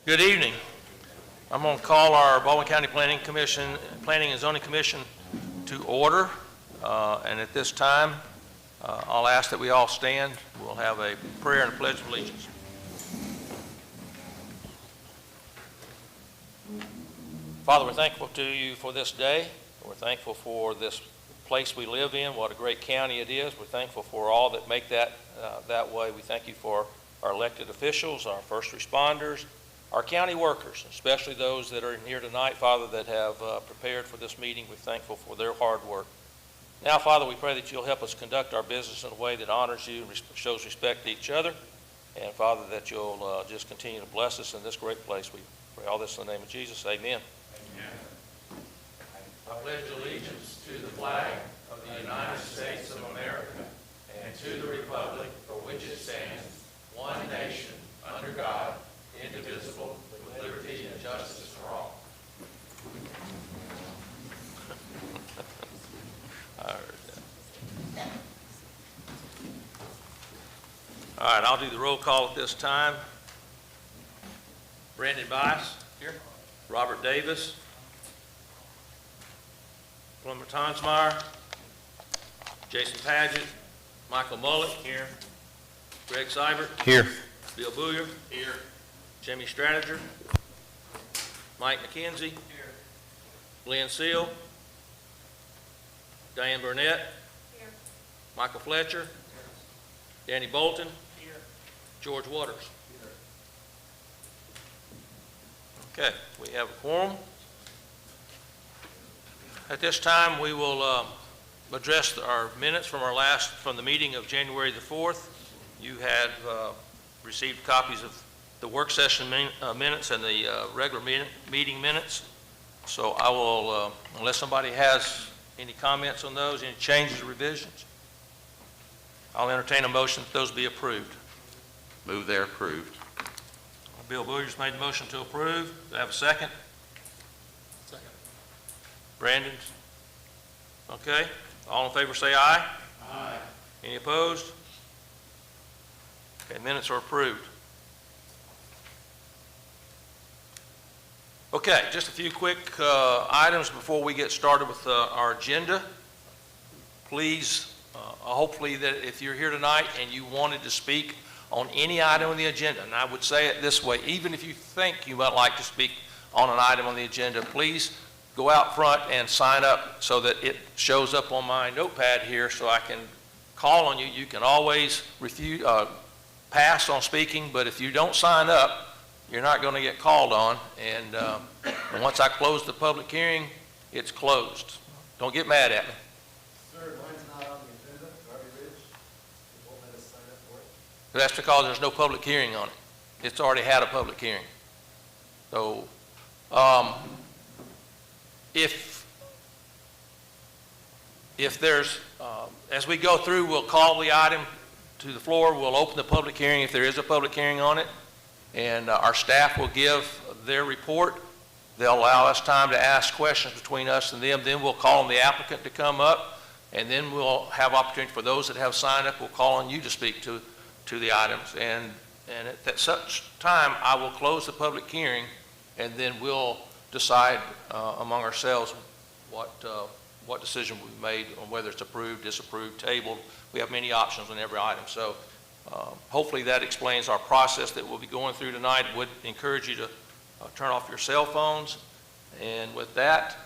Good evening. I'm going to call our Baldwin County Planning and Zoning Commission to order. And at this time, I'll ask that we all stand. We'll have a prayer and a pledge of allegiance. Father, we're thankful to you for this day. We're thankful for this place we live in, what a great county it is. We're thankful for all that make that that way. We thank you for our elected officials, our first responders, our county workers, especially those that are in here tonight, Father, that have prepared for this meeting. We're thankful for their hard work. Now, Father, we pray that you'll help us conduct our business in a way that honors you and shows respect to each other. And, Father, that you'll just continue to bless us in this great place. We pray all this in the name of Jesus. Amen. Amen. I pledge allegiance to the flag of the United States of America and to the republic for which it stands, one nation, under God, indivisible, with liberty and justice for all. All right, I'll do the roll call at this time. Brandon Bias, here. Robert Davis. Plummer Tonsmeyer. Jason Padgett. Michael Mullet, here. Greg Seibert. Here. Bill Booyer. Here. Jimmy Stradiger. Mike McKenzie. Here. Lynn Seal. Diane Burnett. Here. Michael Fletcher. Here. Danny Bolton. Here. George Waters. Here. Okay, we have a quorum. At this time, we will address our minutes from the meeting of January the 4th. You had received copies of the work session minutes and the regular meeting minutes. So I will, unless somebody has any comments on those, any changes or revisions, I'll entertain a motion that those be approved. Move they're approved. Bill Boyer's made the motion to approve. Do I have a second? Second. Brandon? Okay. All in favor say aye. Aye. Any opposed? Okay, minutes are approved. Okay, just a few quick items before we get started with our agenda. Please, hopefully that if you're here tonight and you wanted to speak on any item on the agenda, and I would say it this way, even if you think you might like to speak on an item on the agenda, please go out front and sign up so that it shows up on my notepad here so I can call on you. You can always refuse, pass on speaking, but if you don't sign up, you're not going to get called on. And once I close the public hearing, it's closed. Don't get mad at me. Sir, mine's not on the agenda. Darby Ridge. They won't let us sign up for it. That's because there's no public hearing on it. It's already had a public hearing. So, if there's, as we go through, we'll call the item to the floor. We'll open the public hearing if there is a public hearing on it. And our staff will give their report. They'll allow us time to ask questions between us and them. Then we'll call on the applicant to come up. And then we'll have opportunity for those that have signed up. We'll call on you to speak to the items. And at such time, I will close the public hearing, and then we'll decide among ourselves what decision we've made on whether it's approved, disapproved, tabled. We have many options on every item. So hopefully that explains our process that we'll be going through tonight. Would encourage you to turn off your cell phones. And with that,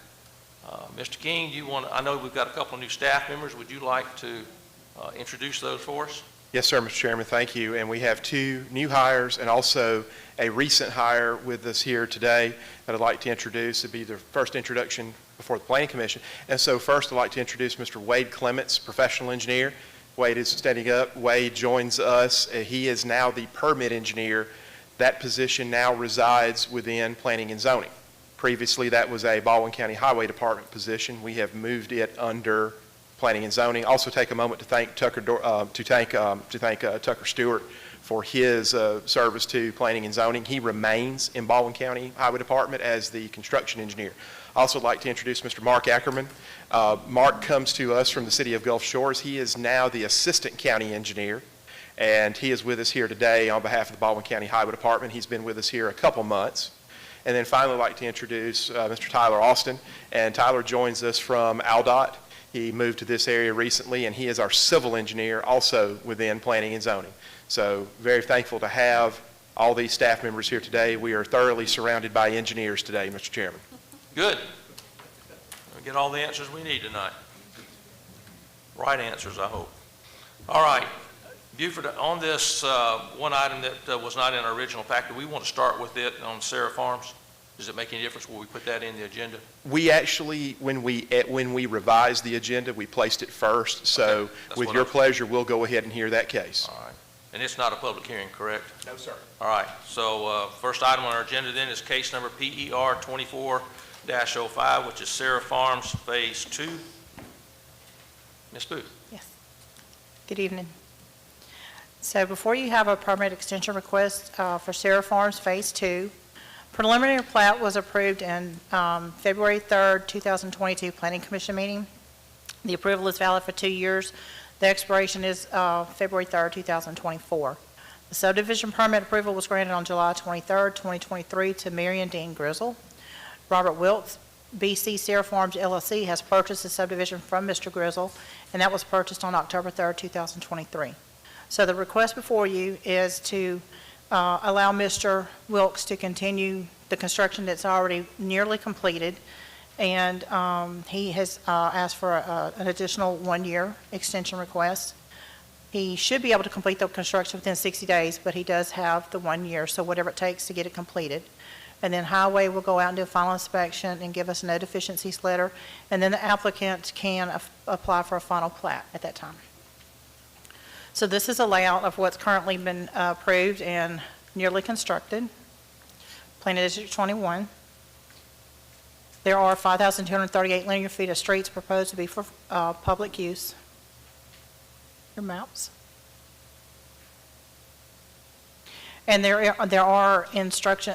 Mr. King, I know we've got a couple of new staff members. Would you like to introduce those for us? Yes, sir, Mr. Chairman, thank you. And we have two new hires and also a recent hire with us here today that I'd like to introduce. It'd be the first introduction before the Planning Commission. And so first I'd like to introduce Mr. Wade Clements, professional engineer. Wade is standing up. Wade joins us. He is now the permit engineer. That position now resides within Planning and Zoning. Previously, that was a Baldwin County Highway Department position. We have moved it under Planning and Zoning. Also take a moment to thank Tucker Stewart for his service to Planning and Zoning. He remains in Baldwin County Highway Department as the construction engineer. I also like to introduce Mr. Mark Ackerman. Mark comes to us from the city of Gulf Shores. He is now the assistant county engineer. And he is with us here today on behalf of the Baldwin County Highway Department. He's been with us here a couple months. And then finally, I'd like to introduce Mr. Tyler Austin. And Tyler joins us from ALDOT. He moved to this area recently, and he is our civil engineer also within planning and zoning. So very thankful to have all these staff members here today. We are thoroughly surrounded by engineers today, Mr. Chairman. Good. We'll get all the answers we need tonight. Right answers, I hope. All right. Buford, on this one item that was not in our original packet, we want to start with it on Sarah Farms. Does it make any difference when we put that in the agenda? We actually, when we revised the agenda, we placed it first. So Okay. with your pleasure, we'll go ahead and hear that case. All right. And it's not a public hearing, correct? No, sir. All right. So first item on our agenda then is case number PER 24-05, which is Sarah Farms Phase 2. Ms. Booth. Yes. Good evening. So before you have a permit extension request for Sarah Farms Phase 2, preliminary plat was approved in February 3rd, 2022 Planning Commission meeting. The approval is valid for 2 years. The expiration is February 3rd, 2024. The subdivision permit approval was granted on July 23rd, 2023 to Marion Dean Grizzle. Robert Wiltz, BC Sarah Farms LLC, has purchased the subdivision from Mr. Grizzle, and that was purchased on October 3rd, 2023. So the request before you is to allow Mr. Wilkes to continue the construction that's already nearly completed, and he has asked for an additional 1-year extension request. He should be able to complete the construction within 60 days, but he does have the 1 year, so whatever it takes to get it completed. And then Highway will go out and do a final inspection and give us a no deficiencies letter, and then the applicant can apply for a final plat at that time. So this is a layout of what's currently been approved and nearly constructed. Plan District 21. There are 5,238 linear feet of streets proposed to be for public use. Your maps. And there are intersection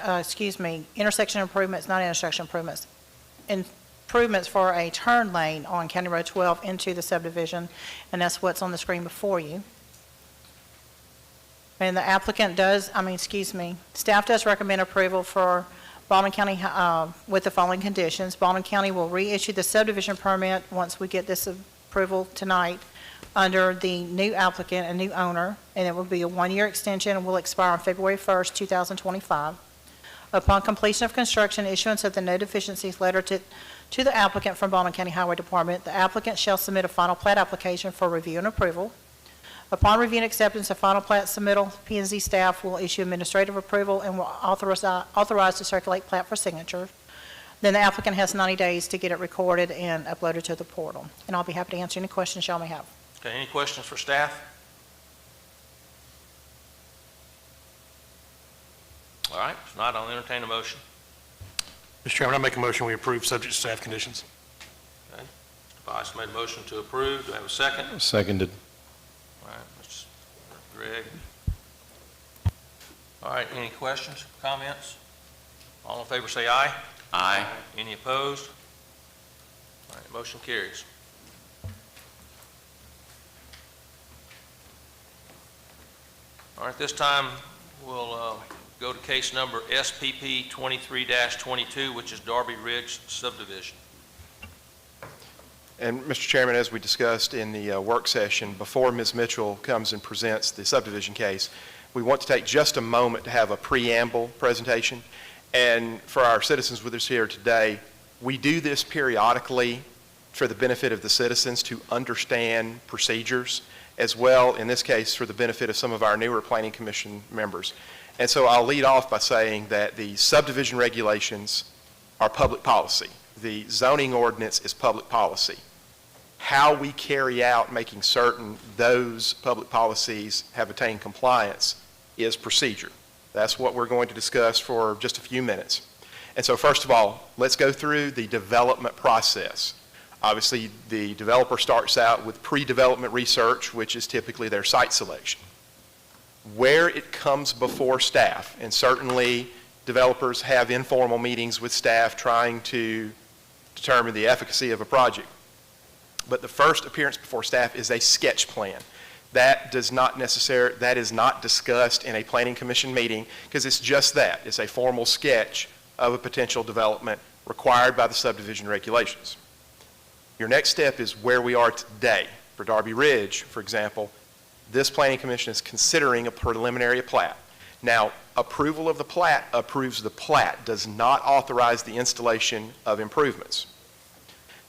improvements, not intersection improvements. Improvements for a turn lane on County Road 12 into the subdivision, and that's what's on the screen before you. And the applicant staff does recommend approval for Baldwin County with the following conditions. Baldwin County will reissue the subdivision permit once we get this approval tonight under the new applicant and new owner, and it will be a 1-year extension and will expire on February 1st, 2025. Upon completion of construction, issuance of the no deficiencies letter to the applicant from Baldwin County Highway Department, the applicant shall submit a final plat application for review and approval. Upon review and acceptance of final plat submittal, P&Z staff will issue administrative approval and will authorize to circulate plat for signature. Then the applicant has 90 days to get it recorded and uploaded to the portal. And I'll be happy to answer any questions y'all may have. Okay, any questions for staff? All right, if not, I'll entertain a motion. Mr. Chairman, I make a motion we approve subject to staff conditions. Okay, Mr. Bias made a motion to approve. Do I have a second? Seconded. All right, Mr. Gregg. All right, any questions, comments? All in favor say aye. Aye. Any opposed? All right, motion carries. All right, this time we'll go to case number SPP 23-22, which is Darby Ridge subdivision. And Mr. Chairman, as we discussed in the work session, before Ms. Mitchell comes and presents the subdivision case, we want to take just a moment to have a preamble presentation. And for our citizens with us here today, we do this periodically for the benefit of the citizens to understand procedures, as well, in this case, for the benefit of some of our newer Planning Commission members. And so I'll lead off by saying that the subdivision regulations are public policy. The zoning ordinance is public policy. How we carry out making certain those public policies have attained compliance is procedure. That's what we're going to discuss for just a few minutes. And so first of all, let's go through the development process. Obviously, the developer starts out with pre-development research, which is typically their site selection. Where it comes before staff, and certainly developers have informal meetings with staff trying to determine the efficacy of a project. But the first appearance before staff is a sketch plan. That is not discussed in a planning commission meeting because it's just that. It's a formal sketch of a potential development required by the subdivision regulations. Your next step is where we are today. For Darby Ridge, for example, this planning commission is considering a preliminary plat. Now, approval of the plat approves the plat, does not authorize the installation of improvements.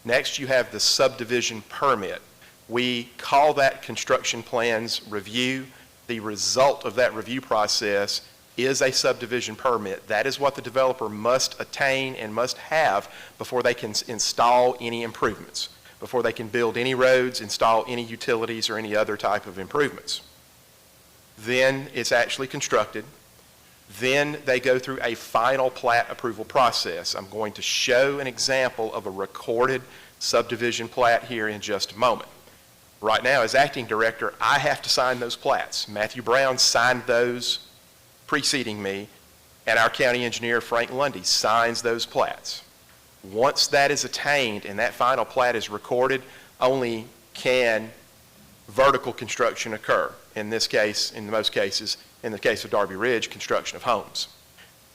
Next, you have the subdivision permit. We call that construction plans review. The result of that review process is a subdivision permit. That is what the developer must attain and must have before they can install any improvements, before they can build any roads, install any utilities, or any other type of improvements. Then it's actually constructed. Then they go through a final plat approval process. I'm going to show an example of a recorded subdivision plat here in just a moment. Right now, as acting director, I have to sign those plats. Matthew Brown signed those preceding me, and our county engineer, Frank Lundy, signs those plats. Once that is attained and that final plat is recorded, only can vertical construction occur. In this case, in most cases, in the case of Darby Ridge, construction of homes.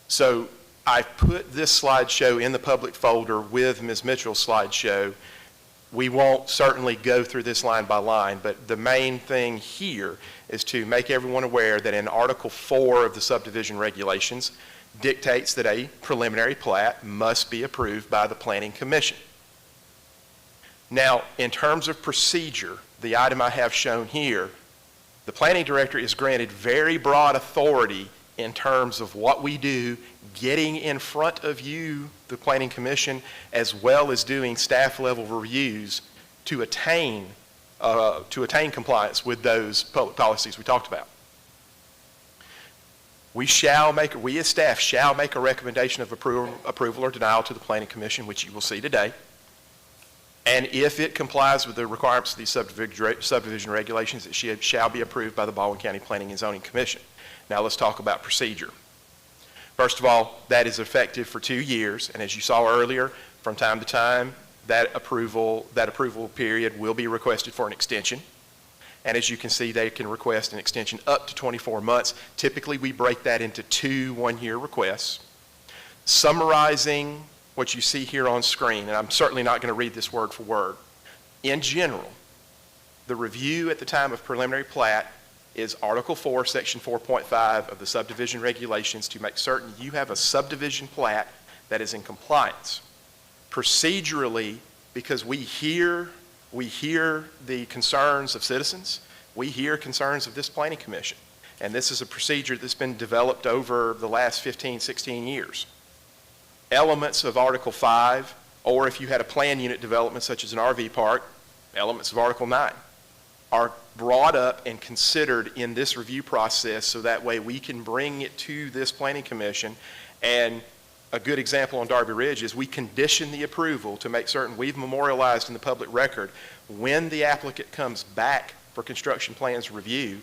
So I put this slideshow in the public folder with Ms. Mitchell's slideshow. We won't certainly go through this line by line, but the main thing here is to make everyone aware that in Article 4 of the subdivision regulations dictates that a preliminary plat must be approved by the Planning Commission. Now, in terms of procedure, the item I have shown here, the planning director is granted very broad authority in terms of what we do, getting in front of you, the Planning Commission, as well as doing staff level reviews to attain compliance with those public policies we talked about. We as staff shall make a recommendation of approval or denial to the Planning Commission, which you will see today. And if it complies with the requirements of these subdivision regulations, it shall be approved by the Baldwin County Planning and Zoning Commission. Now let's talk about procedure. First of all, that is effective for 2 years, and as you saw earlier, from time to time, that approval period will be requested for an extension. And as you can see, they can request an extension up to 24 months. Typically, we break that into 2 one-year requests. Summarizing what you see here on screen, and I'm certainly not going to read this word for word. In general, the review at the time of preliminary plat is Article 4, Section 4.5 of the subdivision regulations to make certain you have a subdivision plat that is in compliance. Procedurally, because we hear the concerns of citizens, we hear concerns of this Planning Commission, and this is a procedure that's been developed over the last 15, 16 years. Elements of Article 5, or if you had a plan unit development such as an RV park, elements of Article 9 are brought up and considered in this review process so that way we can bring it to this Planning Commission. And a good example on Darby Ridge is we condition the approval to make certain we've memorialized in the public record when the applicant comes back for construction plans review,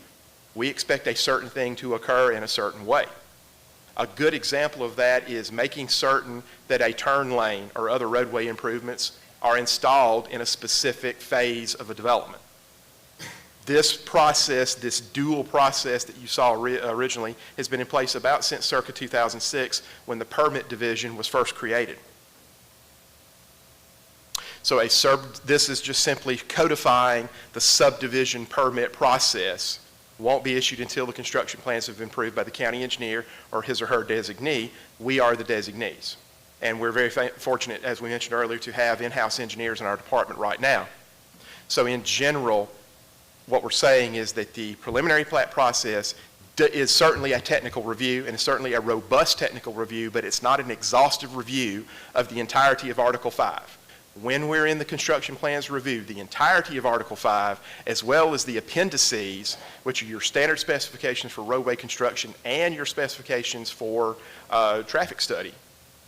we expect a certain thing to occur in a certain way. A good example of that is making certain that a turn lane or other roadway improvements are installed in a specific phase of a development. This process, this dual process that you saw originally, has been in place about since circa 2006 when the permit division was first created. So this is just simply codifying the subdivision permit process. Won't be issued until the construction plans have been approved by the county engineer or his or her designee. We are the designees. And we're very fortunate, as we mentioned earlier, to have in-house engineers in our department right now. So in general, what we're saying is that the preliminary plat process is certainly a technical review and is certainly a robust technical review, but it's not an exhaustive review of the entirety of Article 5. When we're in the construction plans review, the entirety of Article 5, as well as the appendices, which are your standard specifications for roadway construction and your specifications for traffic study,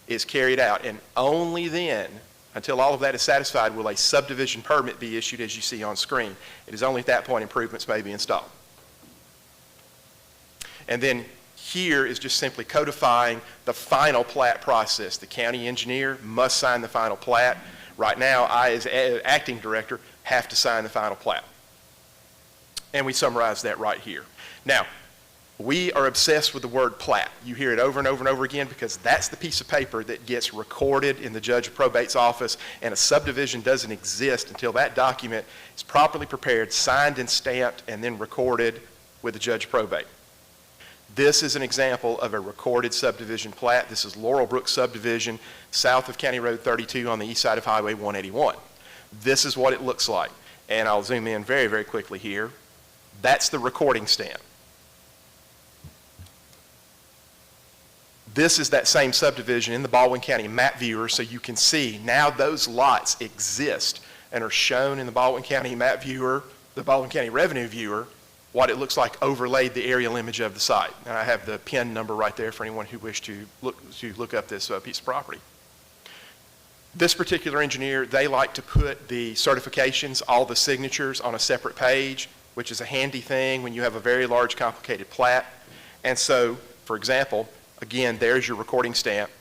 is carried out. And only then, until all of that is satisfied, will a subdivision permit be issued as you see on screen. It is only at that point improvements may be installed. And then here is just simply codifying the final plat process. The county engineer must sign the final plat. Right now, I, as acting director, have to sign the final plat. And we summarize that right here. Now, we are obsessed with the word plat. You hear it over and over and over again because that's the piece of paper that gets recorded in the judge of probate's office, and a subdivision doesn't exist until that document is properly prepared, signed and stamped, and then recorded with the judge of probate. This is an example of a recorded subdivision plat. This is Laurel Brook subdivision south of County Road 32 on the east side of Highway 181. This is what it looks like. And I'll zoom in very, very quickly here. That's the recording stamp. This is that same subdivision in the Baldwin County map viewer, so you can see now those lots exist and are shown in the Baldwin County map viewer, the Baldwin County revenue viewer, what it looks like overlaid the aerial image of the site. And I have the PIN number right there for anyone who wished to look up this piece of property. This particular engineer, they like to put the certifications, all the signatures on a separate page, which is a handy thing when you have a very large, complicated plat. And so, for example, again, there's your recording stamp.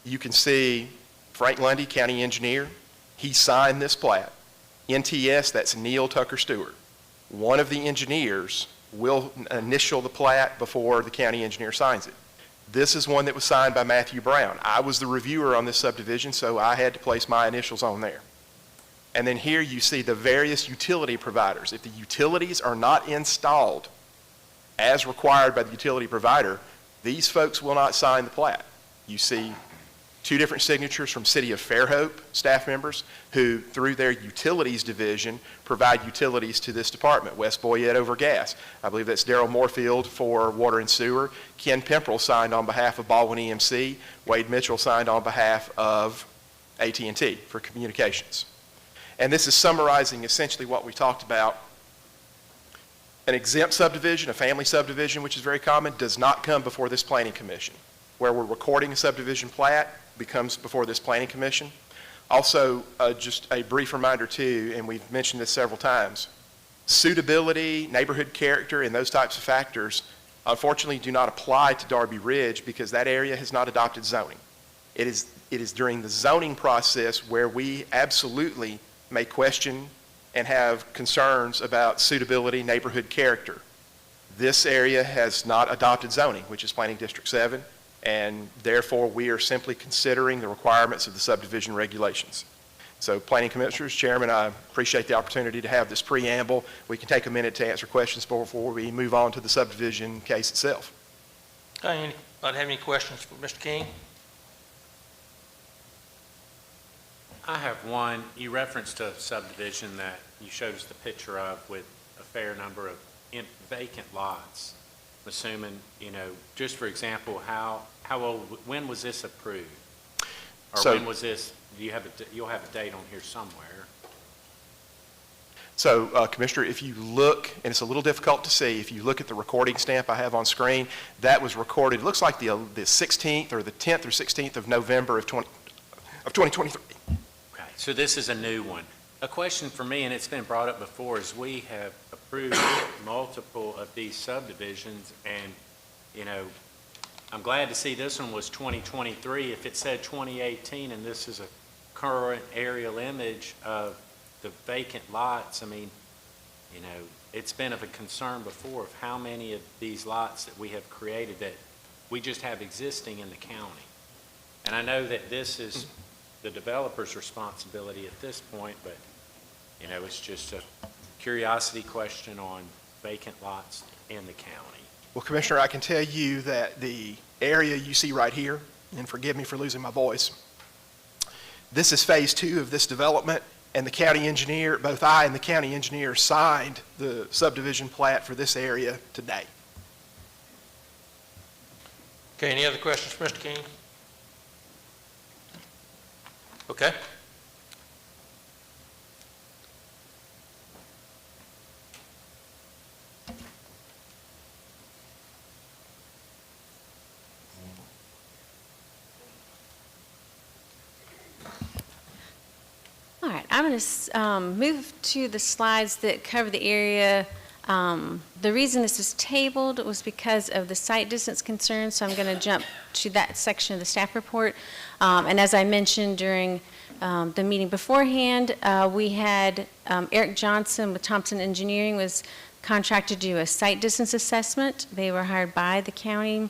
You can see Frank Lundy, county engineer. He signed this plat. NTS, that's Neil Tucker Stewart. One of the engineers will initial the plat before the county engineer signs it. This is one that was signed by Matthew Brown. I was the reviewer on this subdivision, so I had to place my initials on there. And then here you see the various utility providers. If the utilities are not installed as required by the utility provider, these folks will not sign the plat. You see two different signatures from City of Fairhope staff members who, through their utilities division, provide utilities to this department. Wes Boyette over gas. I believe that's Darrell Moorfield for water and sewer. Ken Pemperl signed on behalf of Baldwin EMC. Wade Mitchell signed on behalf of AT&T for communications. And this is summarizing essentially what we talked about. An exempt subdivision, a family subdivision, which is very common, does not come before this planning commission. Where we're recording a subdivision plat becomes before this planning commission. Also, just a brief reminder too, and we've mentioned this several times, suitability, neighborhood character, and those types of factors unfortunately do not apply to Darby Ridge because that area has not adopted zoning. It is during the zoning process where we absolutely may question and have concerns about suitability, neighborhood character. This area has not adopted zoning, which is Planning District 7, and therefore we are simply considering the requirements of the subdivision regulations. So Planning Commissioners, Chairman, I appreciate the opportunity to have this preamble. We can take a minute to answer questions before we move on to the subdivision case itself. Anybody have any questions for Mr. King? I have one. You referenced a subdivision that you showed us the picture of with a fair number of vacant lots. I'm assuming, just for example, how old, when was this approved? Or when was this, you'll have a date on here somewhere. So, Commissioner, if you look, and it's a little difficult to see, if you look at the recording stamp I have on screen, that was recorded, it looks like the 16th or the 10th or 16th of November of 2023. Okay, so this is a new one. A question for me, and it's been brought up before, is we have approved multiple of these subdivisions, and, I'm glad to see this one was 2023. If it said 2018 and this is a current aerial image of the vacant lots, it's been of a concern before of how many of these lots that we have created that we just have existing in the county. And I know that this is the developer's responsibility at this point, but, it's just a curiosity question on vacant lots in the county. Well, Commissioner, I can tell you that the area you see right here, and forgive me for losing my voice, this is phase 2 of this development, and the county engineer, both I and the county engineer signed the subdivision plat for this area today. Okay, any other questions for Mr. King? Okay. All right, I'm going to move to the slides that cover the area. The reason this is tabled was because of the site distance concerns, so I'm going to jump to that section of the staff report. And as I mentioned during the meeting beforehand, we had Eric Johnson with Thompson Engineering was contracted to do a site distance assessment. They were hired by the county,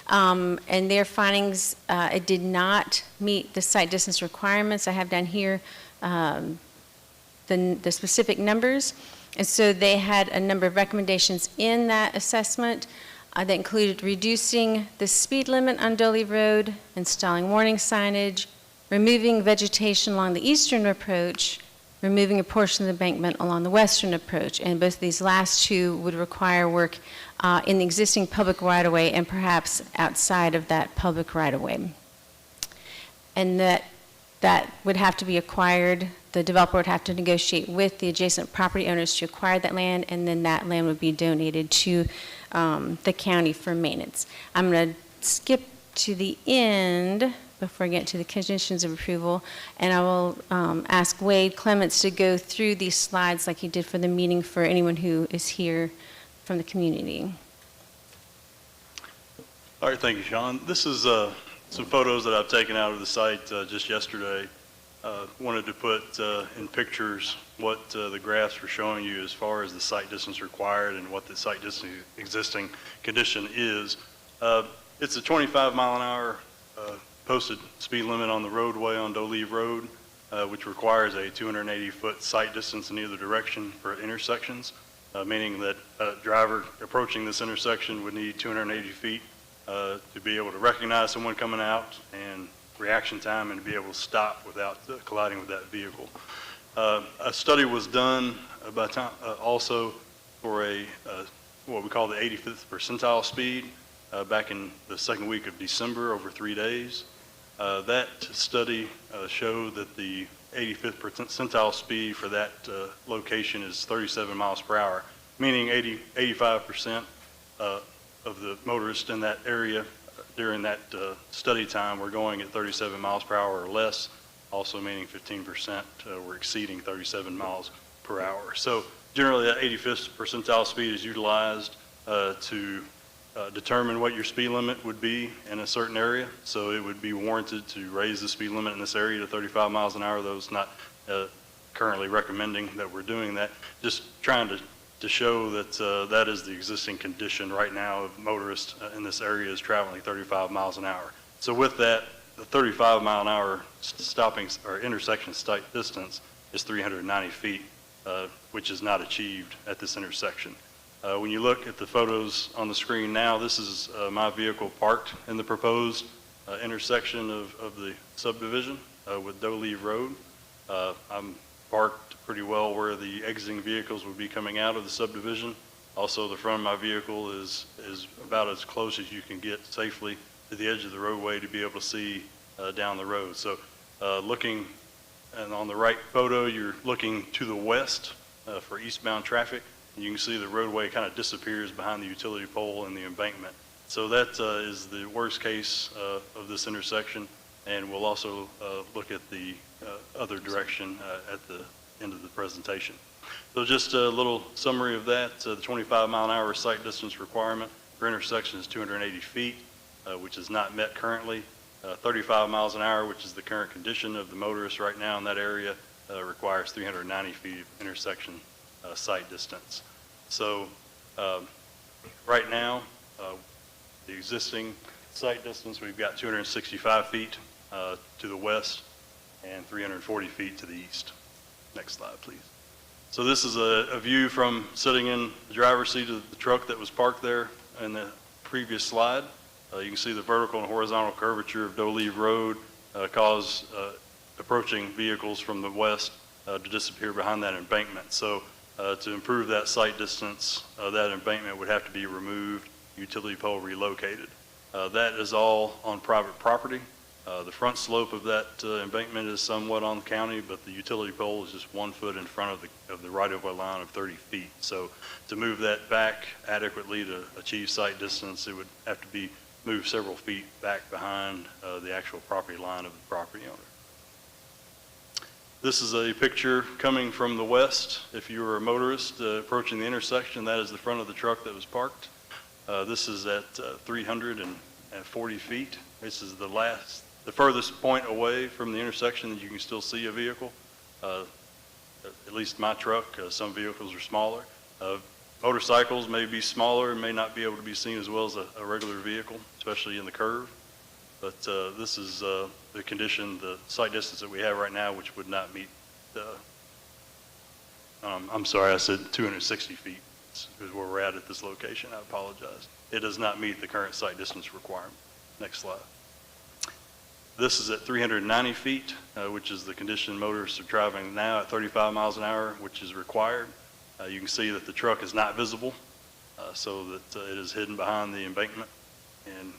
and their findings, it did not meet the site distance requirements. I have down here the specific numbers. And so they had a number of recommendations in that assessment that included reducing the speed limit on Dolly Road, installing warning signage, removing vegetation along the eastern approach, removing a portion of the embankment along the western approach. And both of these last two would require work in the existing public right-of-way and perhaps outside of that public right-of-way. And that would have to be acquired. The developer would have to negotiate with the adjacent property owners to acquire that land, and then that land would be donated to the county for maintenance. I'm going to skip to the end before I get to the conditions of approval, and I will ask Wade Clements to go through these slides like he did for the meeting for anyone who is here from the community. All right, thank you, Sean. This is some photos that I've taken out of the site just yesterday. Wanted to put in pictures what the graphs were showing you as far as the site distance required and what the site distance existing condition is. It's a 25-mile-an-hour posted speed limit on the roadway on Doleve Road, which requires a 280-foot site distance in either direction for intersections, meaning that a driver approaching this intersection would need 280 feet to be able to recognize someone coming out and reaction time and to be able to stop without colliding with that vehicle. A study was done also for what we call the 85th percentile speed back in the second week of December over 3 days. That study showed that the 85th percentile speed for that location is 37 miles per hour, meaning 85% of the motorists in that area during that study time were going at 37 miles per hour or less, also meaning 15% were exceeding 37 miles per hour. So generally that 85th percentile speed is utilized to determine what your speed limit would be in a certain area. So it would be warranted to raise the speed limit in this area to 35 miles an hour, though it's not currently recommending that we're doing that. Just trying to show that that is the existing condition right now of motorists in this area is traveling 35 miles an hour. So with that, the 35 mile an hour stopping or intersection site distance is 390 feet, which is not achieved at this intersection. When you look at the photos on the screen now, this is my vehicle parked in the proposed intersection of the subdivision with Doleve Road. I'm parked pretty well where the exiting vehicles would be coming out of the subdivision. Also, the front of my vehicle is about as close as you can get safely to the edge of the roadway to be able to see down the road. So looking, and on the right photo, you're looking to the west for eastbound traffic. You can see the roadway kind of disappears behind the utility pole and the embankment. So that is the worst case of this intersection, and we'll also look at the other direction at the end of the presentation. So just a little summary of that. The 25 mile an hour site distance requirement for intersection is 280 feet, which is not met currently. 35 miles an hour, which is the current condition of the motorists right now in that area, requires 390 feet of intersection site distance. So right now, the existing site distance, we've got 265 feet to the west and 340 feet to the east. Next slide, please. So this is a view from sitting in the driver's seat of the truck that was parked there in the previous slide. You can see the vertical and horizontal curvature of Doleve Road cause approaching vehicles from the west to disappear behind that embankment. So to improve that site distance, that embankment would have to be removed, utility pole relocated. That is all on private property. The front slope of that embankment is somewhat on the county, but the utility pole is just 1 foot in front of the right-of-way line of 30 feet. So to move that back adequately to achieve site distance, it would have to be moved several feet back behind the actual property line of the property owner. This is a picture coming from the west. If you were a motorist approaching the intersection, that is the front of the truck that was parked. This is at 340 feet. This is the furthest point away from the intersection that you can still see a vehicle. At least my truck, some vehicles are smaller. Motorcycles may be smaller and may not be able to be seen as well as a regular vehicle, especially in the curve. But this is the condition, the sight distance that we have right now, which would not meet the, I'm sorry, I said 260 feet is where we're at this location. I apologize. It does not meet the current sight distance requirement. Next slide. This is at 390 feet, which is the condition motorists are driving now at 35 miles an hour, which is required. You can see that the truck is not visible, so that it is hidden behind the embankment, and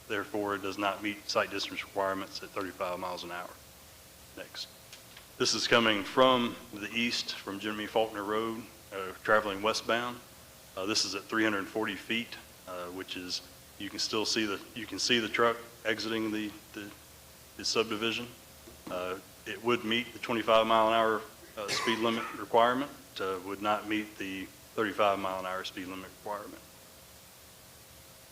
therefore it does not meet sight distance requirements at 35 miles an hour. Next. This is coming from the east, from Jimmy Faulkner Road, traveling westbound. This is at 340 feet, which is, you can still see the truck exiting the subdivision. It would meet the 25 mile an hour speed limit requirement, would not meet the 35 mile an hour speed limit requirement.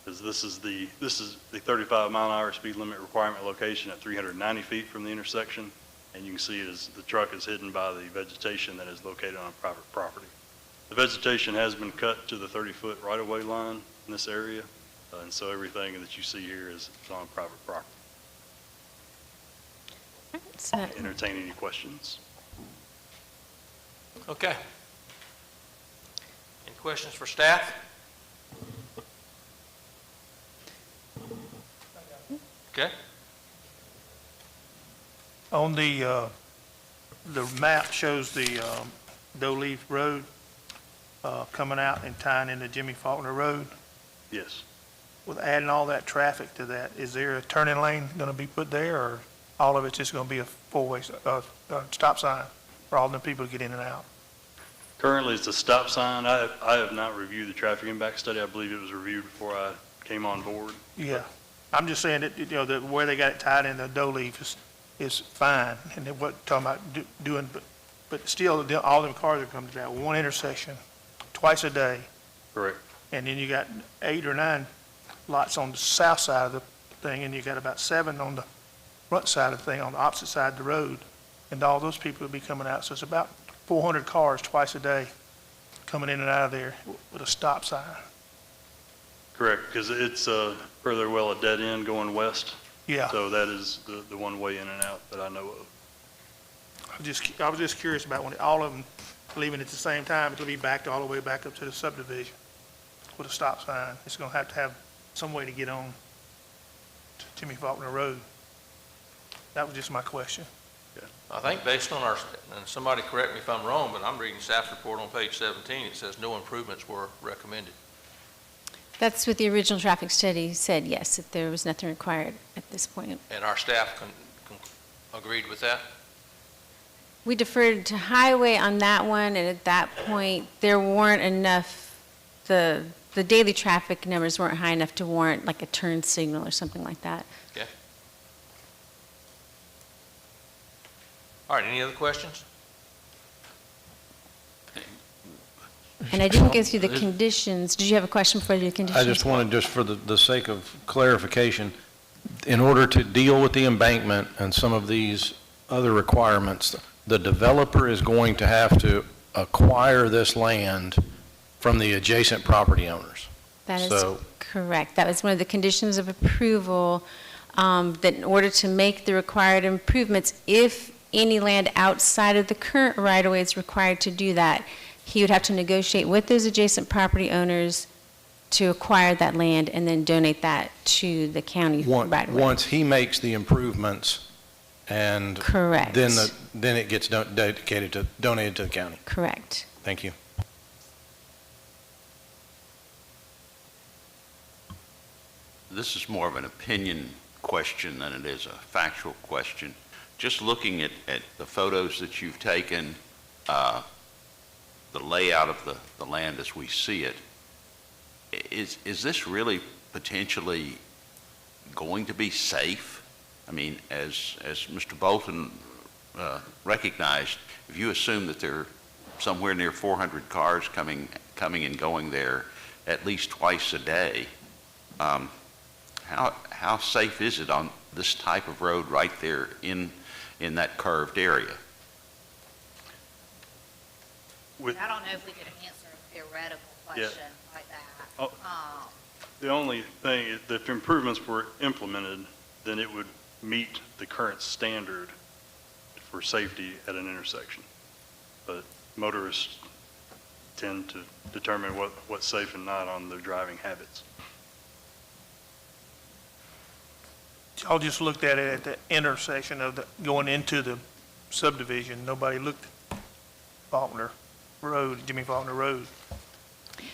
Because this is the 35 mile an hour speed limit requirement location at 390 feet from the intersection, and you can see it is, the truck is hidden by the vegetation that is located on private property. The vegetation has been cut to the 30-foot right-of-way line in this area, and so everything that you see here is on private property. So, Entertain any questions? Okay. Any questions for staff? Okay. On the map shows the Doe Road coming out and tying into Jimmy Faulkner Road. Yes. With adding all that traffic to that, is there a turning lane going to be put there, or all of it's just going to be a four-way stop sign for all the people to get in and out? Currently, it's a stop sign. I have not reviewed the traffic impact study. I believe it was reviewed before I came on board. Yeah. I'm just saying that, that where they got it tied in the doe leaf is fine, and they wasn't talking about doing, but still, all them cars are coming to that one intersection twice a day, Correct. and then you got 8 or 9 lots on the south side of the thing, and you got about 7 on the front side of the thing, on the opposite side of the road, and all those people will be coming out, so it's about 400 cars twice a day coming in and out of there with a stop sign. Correct, because it's further well a dead end going west. Yeah. So that is the one way in and out that I know of. I was just curious about when all of them leaving at the same time, it'll be backed all the way back up to the subdivision with a stop sign. It's going to have some way to get on to Jimmy Faulkner Road. That was just my question. I think based on our, and somebody correct me if I'm wrong, but I'm reading staff report on page 17. It says no improvements were recommended. that's what the original traffic study said, yes, that there was nothing required at this point. And our staff agreed with that? We deferred to highway on that one, and at that point, there weren't enough, the daily traffic numbers weren't high enough to warrant like a turn signal or something like that. Okay. All right, any other questions? And I didn't go through the conditions. Did you have a question for the conditions? I just wanted, just for the sake of clarification, in order to deal with the embankment and some of these other requirements, the developer is going to have to acquire this land from the adjacent property owners. That is So- correct. That was one of the conditions of approval, that in order to make the required improvements, if any land outside of the current right-of-way is required to do that, he would have to negotiate with those adjacent property owners to acquire that land and then donate that to the county right-of-way. Once he makes the improvements, and Correct. then it gets donated to the county. Correct. Thank you. This is more of an opinion question than it is a factual question. Just looking at the photos that you've taken, the layout of the land as we see it, is this really potentially going to be safe? I mean, as Mr. Bolton recognized, if you assume that there are somewhere near 400 cars coming and going there at least twice a day, how safe is it on this type of road right there in that curved area? With, I don't know if we could answer a theoretical question like that. Oh. The only thing, if improvements were implemented, then it would meet the current standard for safety at an intersection. But motorists tend to determine what's safe and not on their driving habits. Y'all just looked at it at the intersection of the, going into the subdivision. Nobody looked at Faulkner Road, Jimmy Faulkner Road.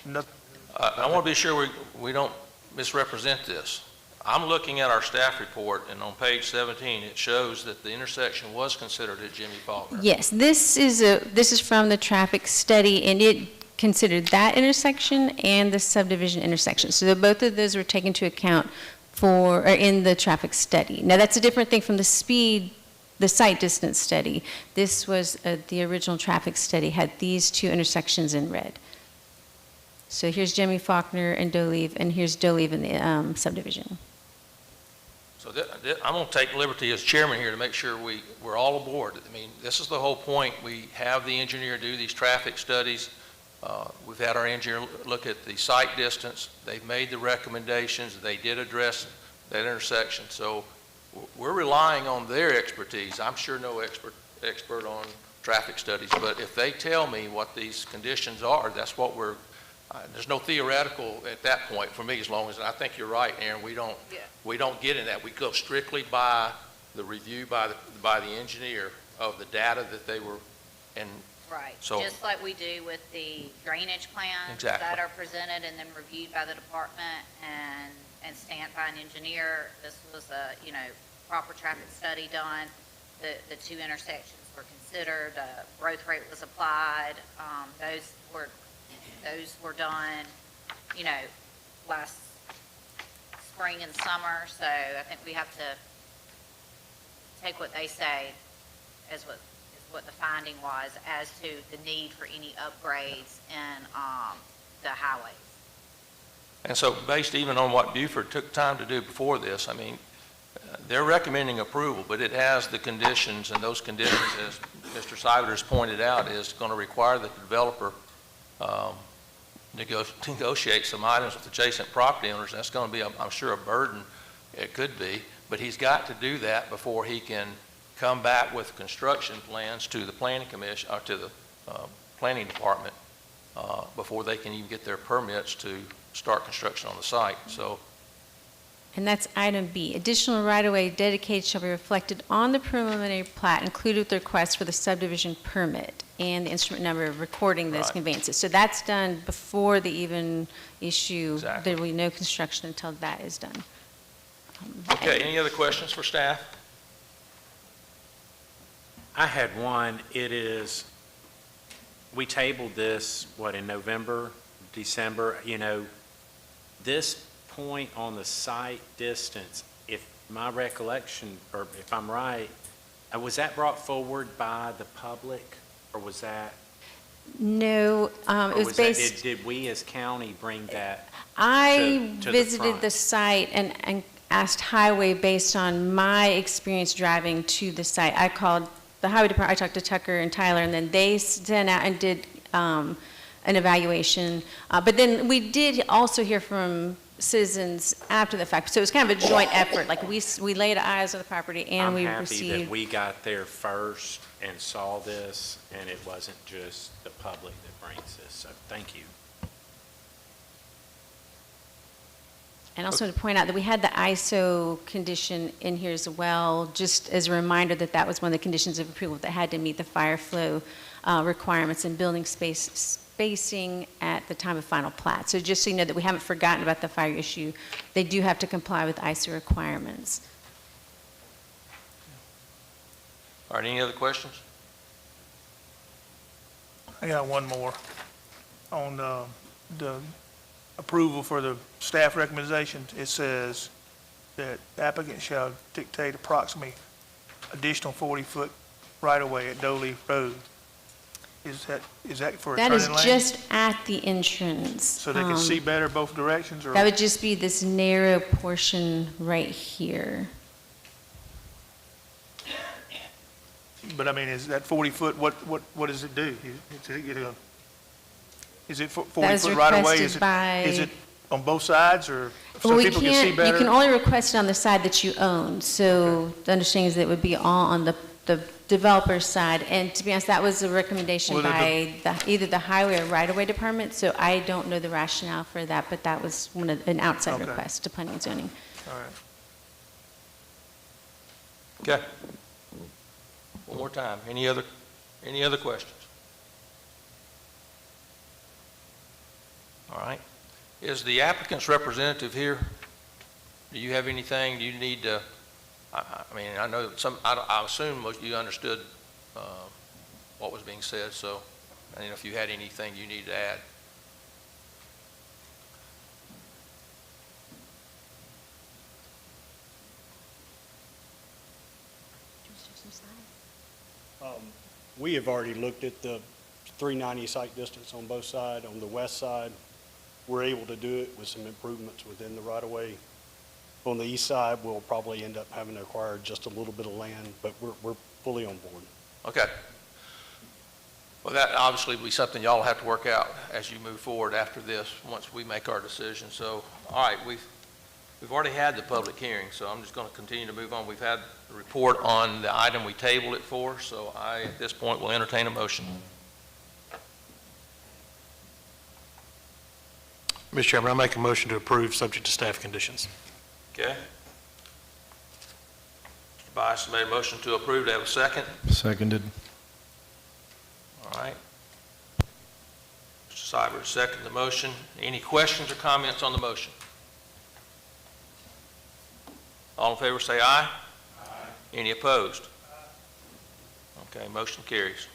Nothing. I want to be sure we don't misrepresent this. I'm looking at our staff report, and on page 17, it shows that the intersection was considered at Jimmy Faulkner. Yes, this is from the traffic study, and it considered that intersection and the subdivision intersection. So both of those were taken into account or in the traffic study. Now, that's a different thing from the sight distance study. This was, the original traffic study had these two intersections in red. So here's Jimmy Faulkner and Doleve, and here's Doleve in the subdivision. So I'm going to take liberty as chairman here to make sure we're all aboard. I mean, this is the whole point. We have the engineer do these traffic studies. We've had our engineer look at the sight distance. They've made the recommendations. They did address that intersection. So we're relying on their expertise. I'm sure no expert on traffic studies, but if they tell me what these conditions are, that's what there's no theoretical at that point for me, as long as, and I think you're right, Aaron, we don't get in that. We go strictly by the review by the engineer of the data that they were, and Right, so, just like we do with the drainage plans Exactly. that are presented and then reviewed by the department and stamped by an engineer. This was a, proper traffic study done. The two intersections were considered, growth rate was applied. Those were done, last spring and summer. So I think we have to take what they say as what the finding was as to the need for any upgrades in the highways. and so based even on what Buford took time to do before this, I mean, they're recommending approval, but it has the conditions, and those conditions, as Mr. Seibert has pointed out, is going to require the developer negotiate some items with adjacent property owners. That's going to be, I'm sure, a burden. It could be, but he's got to do that before he can come back with construction plans to the planning commission, or to the planning department, before they can even get their permits to start construction on the site. So, And that's item B. Additional right-of-way dedicated shall be reflected on the preliminary plat included with the request for the subdivision permit and the instrument number recording those Right. conveyances. So that's done before they even issue. Exactly. There will be no construction until that is done. okay, any other questions for staff? I had one. It is, we tabled this, in November, December, this point on the site distance, if my recollection, or if I'm right, was that brought forward by the public, or was that? No, it was based. Did we as county bring that? I to the visited front? the site and asked Highway based on my experience driving to the site. I called the Highway Department, I talked to Tucker and Tyler, and then they sent out and did an evaluation. But then we did also hear from citizens after the fact. So it was kind of a joint effort. Like we laid eyes on the property and we I'm happy received. that we got there first and saw this, and it wasn't just the public that brings this. So thank you. And also to point out that we had the ISO condition in here as well, just as a reminder that that was one of the conditions of approval that had to meet the fire flow requirements and building spacing at the time of final plat. So just so you know that we haven't forgotten about the fire issue, they do have to comply with ISO requirements. All right, any other questions? I got one more on the approval for the staff recommendations. It says that the applicant shall dictate approximately additional 40-foot right-of-way at Doley Road. Is that for a That turning is lane? just at the entrance. So they can see better both directions, or? That would just be this narrow portion right here. But I mean, is that 40 foot, what does it do? Is it That 40 was foot right away? requested by- Is it on both sides or so Well, we people can see can't, better? you can only request it on the side that you own. So the understanding is that it would be all on the developer's side. And to be honest, that was a recommendation Well, by either the highway or right-of-way department. So I don't know the rationale for that, but that was an outside Okay. request to planning and zoning. All right. Okay. One more time. Any other questions? All right. Is the applicant's representative here? Do you have anything you need to, I mean, I know I assume most you understood what was being said, so I don't know if you had anything you need to add. We have already looked at the 390 site distance on both sides. On the west side, we're able to do it with some improvements within the right-of-way. On the east side, we'll probably end up having to acquire just a little bit of land, but we're fully on board. Okay. Well, that obviously will be something y'all have to work out as you move forward after this, once we make our decision. So, all right, we've already had the public hearing, so I'm just going to continue to move on. We've had the report on the item we tabled it for, so I, at this point, will entertain a motion. Mr. Chairman, I make a motion to approve, subject to staff conditions. Okay? Mr. Bias made a motion to approve. Do I have a second? Seconded. All right. Mr. Seibert seconded the motion. Any questions or comments on the motion? All in favor say aye. Aye. Any opposed? Okay, motion carries.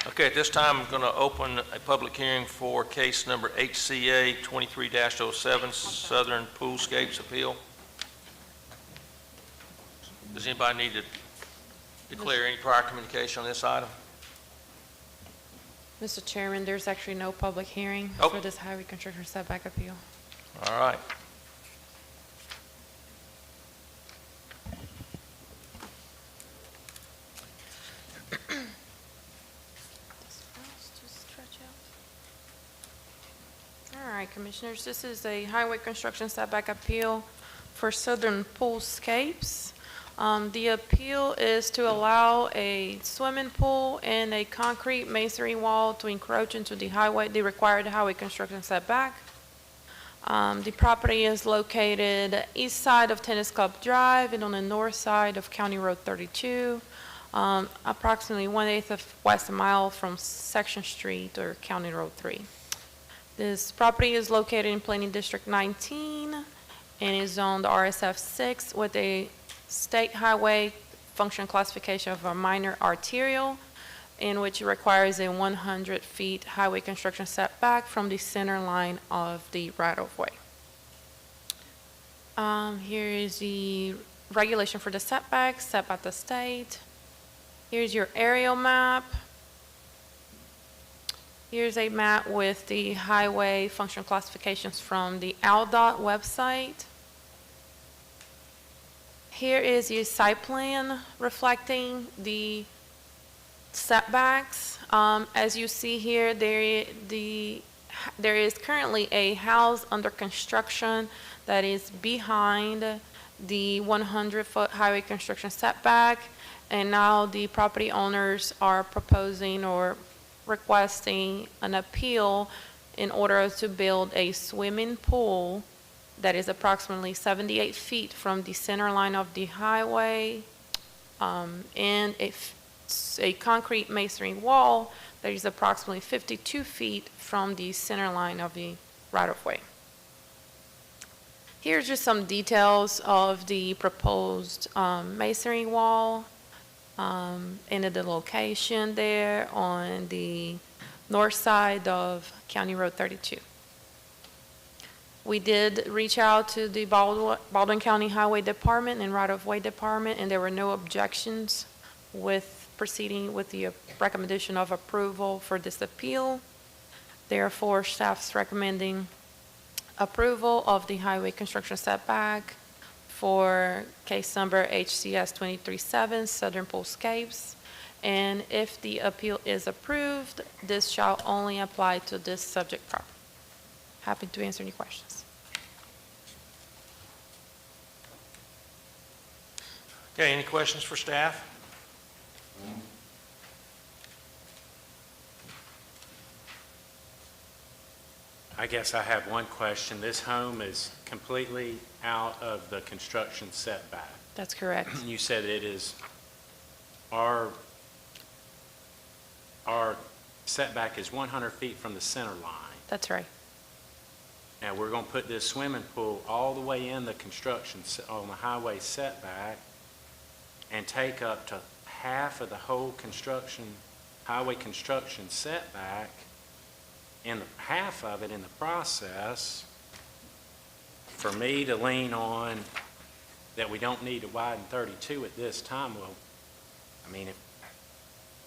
Okay, at this time, I'm going to open a public hearing for case number HCA 23-07, Southern Poolscapes Appeal. Does anybody need to declare any prior communication on this item? Mr. Chairman, there's actually no public hearing Oh. for this highway construction setback appeal. All right. All right, Commissioners, this is a highway construction setback appeal for Southern Poolscapes. The appeal is to allow a swimming pool and a concrete masonry wall to encroach into the required highway construction setback. The property is located east side of Tennis Club Drive and on the north side of County Road 32, approximately 1/8 of west a mile from Section Street or County Road 3. This property is located in Planning District 19 and is zoned RSF 6 with a state highway function classification of a minor arterial, in which it requires a 100 feet highway construction setback from the center line of the right-of-way. Here is the regulation for the setback set by the state. Here's your aerial map. Here's a map with the highway function classifications from the ALDOT website. Here is your site plan reflecting the setbacks. As you see here, there is currently a house under construction that is behind the 100-foot highway construction setback, and now the property owners are proposing or requesting an appeal in order to build a swimming pool that is approximately 78 feet from the center line of the highway, and a concrete masonry wall that is approximately 52 feet from the center line of the right-of-way. Here's just some details of the proposed masonry wall and the location there on the north side of County Road 32. We did reach out to the Baldwin County Highway Department and Right-of-Way Department, and there were no objections with proceeding with the recommendation of approval for this appeal. Therefore, staff's recommending approval of the highway construction setback for case number HCS 237, Southern Poolscapes. And if the appeal is approved, this shall only apply to this subject property. Happy to answer any questions. Okay, any questions for staff? I guess I have one question. This home is completely out of the construction setback. That's correct. You said it is, our setback is 100 feet from the center line. That's right. Now, we're going to put this swimming pool all the way in the construction, on the highway setback, and take up to half of the whole highway construction setback, half of it in the process, for me to lean on that we don't need to widen 32 at this time. Well, I mean,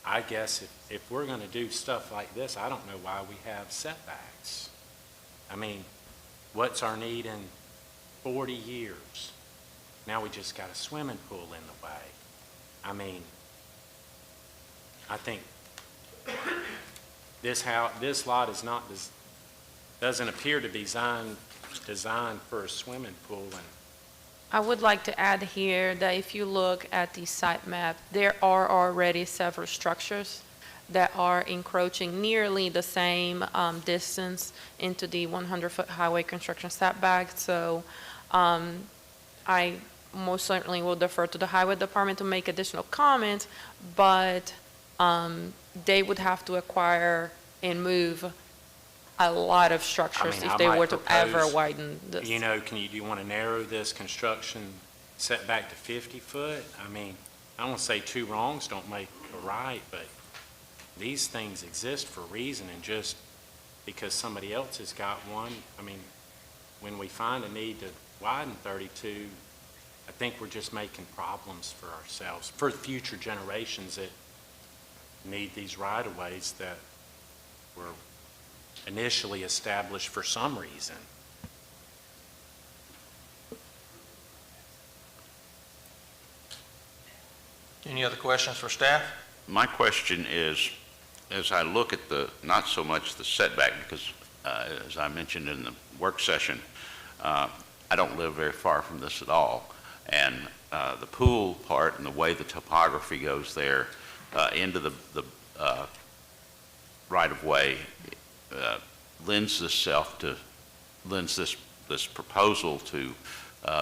I guess if we're going to do stuff like this, I don't know why we have setbacks. I mean, what's our need in 40 years? Now we just got a swimming pool in the way. I mean, I think this lot is not, doesn't appear to be designed for a swimming pool. And I would like to add here that if you look at the site map, there are already several structures that are encroaching nearly the same distance into the 100-foot highway construction setback. So I most certainly will defer to the highway department to make additional comments, but they would have to acquire and move a lot of structures if they were to ever widen this. You know, do you want to narrow this construction setback to 50 foot? I mean, I don't want to say two wrongs don't make a right, but these things exist for a reason, and just because somebody else has got one, I mean, when we find a need to widen 32, I think we're just making problems for ourselves, for future generations that need these right-of-ways that were initially established for some reason. Any other questions for staff? My question is, as I look at not so much the setback, because as I mentioned in the work session, I don't live very far from this at all. And the pool part and the way the topography goes there into the right-of-way lends this proposal to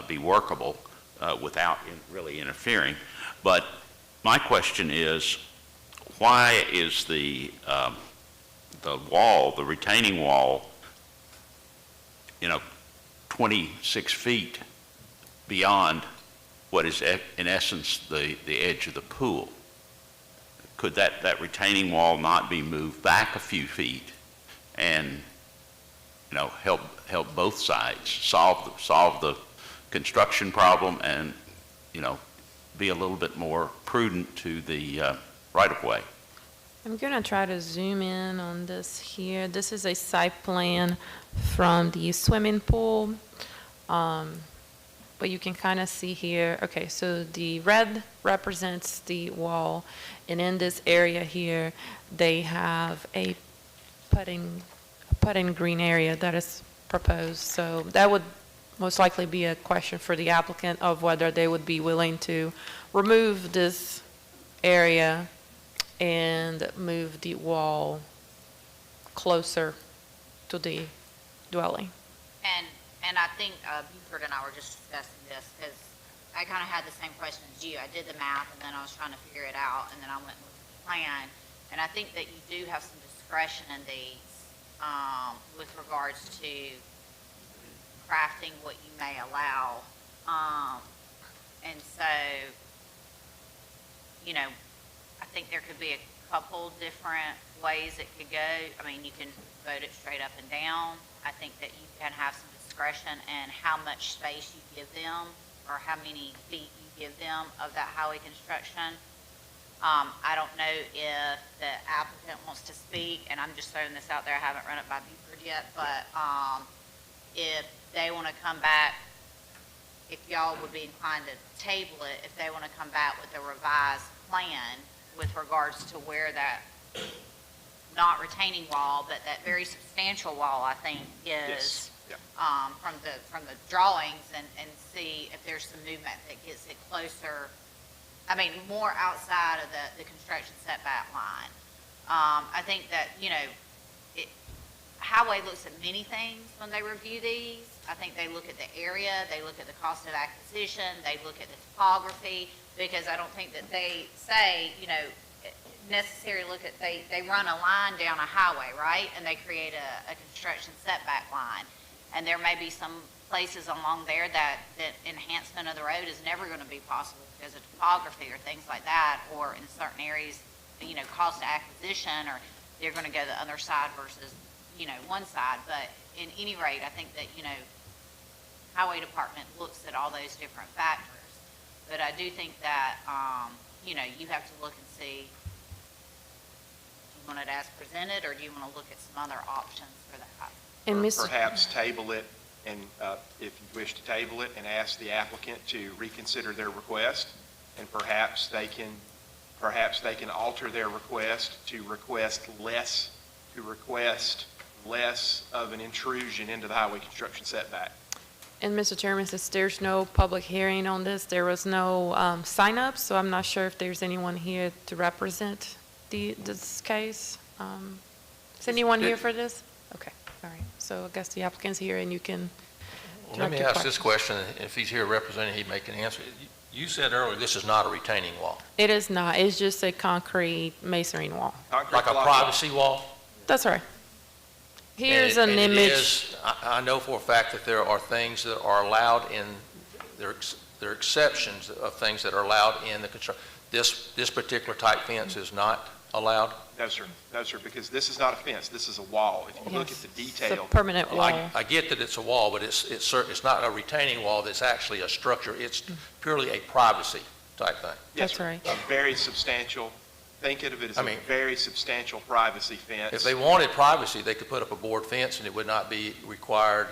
be workable without really interfering. But my question is, why is the wall, the retaining wall, 26 feet beyond what is in essence the edge of the pool? Could that retaining wall not be moved back a few feet and help both sides solve the construction problem and be a little bit more prudent to the right-of-way? I'm going to try to zoom in on this here. This is a site plan from the swimming pool. But you can kind of see here, okay, so the red represents the wall, and in this area here, they have a putting green area that is proposed. So that would most likely be a question for the applicant of whether they would be willing to remove this area and move the wall closer to the dwelling. And I think Buford and I were just discussing this, because I kind of had the same question as you. I did the math, and then I was trying to figure it out, and then I went and looked at the plan. And I think that you do have some discretion in these with regards to crafting what you may allow. And so, I think there could be a couple different ways it could go. I mean, you can vote it straight up and down. I think that you can have some discretion in how much space you give them, or how many feet you give them of that highway construction. I don't know if the applicant wants to speak, and I'm just throwing this out there, I haven't run it by Buford yet, but if they want to come back if y'all would be inclined to table it, if they want to come back with a revised plan with regards to where that, not retaining wall, but that very substantial wall, I think, is, Yeah. from the drawings, and see if there's some movement that gets it closer, I mean, more outside of the construction setback line. I think that, Highway looks at many things when they review these. I think they look at the area, they look at the cost of acquisition, they look at the topography, because I don't think that they say, necessarily look at, they run a line down a highway, right? And they create a construction setback line. And there may be some places along there that enhancement of the road is never going to be possible because of topography or things like that, or in certain areas, cost of acquisition, or they're going to go the other side versus, one side. But in any rate, I think that, Highway Department looks at all those different factors. But I do think that, you have to look and see, do you want it as presented, or do you want to look at some other options for that? And Or perhaps table it, and if you wish to table it, and ask the applicant to reconsider their request, and perhaps they can alter their request to request less of an intrusion into the highway construction setback. And Mr. Chairman, since there's no public hearing on this, there was no sign-up, so I'm not sure if there's anyone here to represent this case. Is anyone here for this? Okay, all right. So I guess the applicant's here, and you can Let me direct your ask this question. If he's here representing, he may can answer. You said earlier this is not a retaining wall. It is not. It's just a concrete masonry wall. Like a privacy wall? That's right. Here's an And it image. is, I know for a fact that there are things that are allowed in, there are exceptions of things that are allowed in the construction. This particular type fence is not allowed? No, sir, because this is not a fence, this is a wall. If you look at Yes. the It's detail. a permanent wall. I get that it's a wall, but it's not a retaining wall that's actually a structure. It's purely a privacy type thing. Yes, That's sir. right. A very substantial, think of it as I a mean- very substantial privacy fence. If they wanted privacy, they could put up a board fence and it would not be required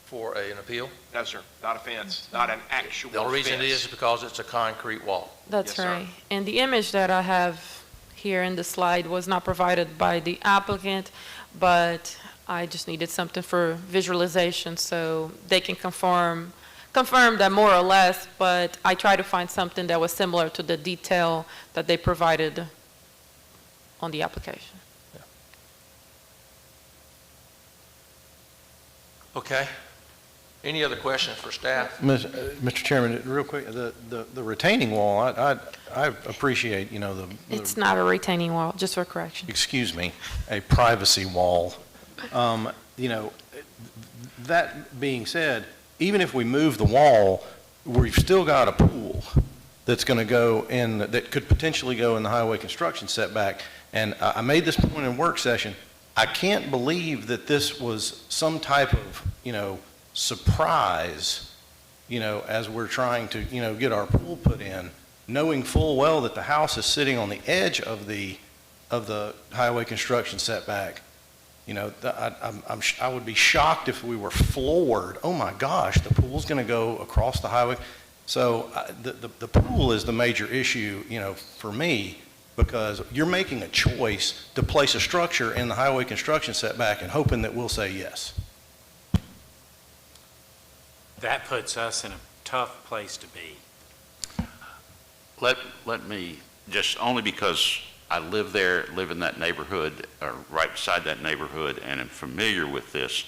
for an appeal. No, sir, not a fence, not an actual The only reason it fence. is because it's a concrete wall. That's Yes, sir. right. And the image that I have here in the slide was not provided by the applicant, but I just needed something for visualization so they can confirm that more or less, but I tried to find something that was similar to the detail that they provided on the application. Okay. Any other questions for staff? Mr. Chairman, real quick, the retaining wall, I appreciate, It's not a retaining wall, just for correction. excuse me, a privacy wall. That being said, even if we move the wall, we've still got a pool that's going to go in, that could potentially go in the highway construction setback. And I made this point in work session. I can't believe that this was some type of, surprise, as we're trying to, get our pool put in, knowing full well that the house is sitting on the edge of the highway construction setback. I would be shocked if we were floored. Oh my gosh, the pool's going to go across the highway. So the pool is the major issue, for me, because you're making a choice to place a structure in the highway construction setback and hoping that we'll say yes. That puts us in a tough place to be. Let me, just only because I live in that neighborhood, or right beside that neighborhood, and am familiar with this.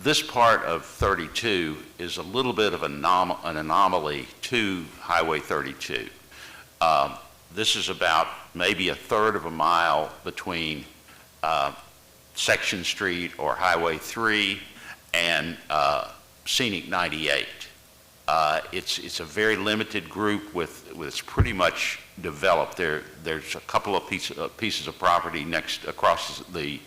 This part of 32 is a little bit of an anomaly to Highway 32. This is about maybe a third of a mile between Section Street or Highway 3 and Scenic 98. It's a very limited group with it's pretty much developed. There's a couple of pieces of property across the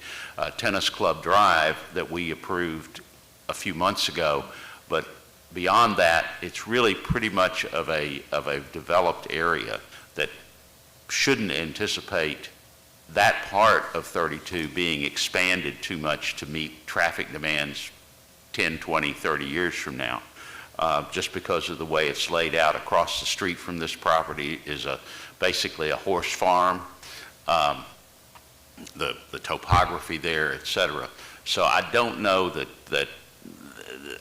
tennis club drive that we approved a few months ago, but beyond that, it's really pretty much of a developed area that shouldn't anticipate that part of 32 being expanded too much to meet traffic demands 10, 20, 30 years from now. just because of the way it's laid out. Across the street from this property is basically a horse farm, the topography there, et cetera. So I don't know that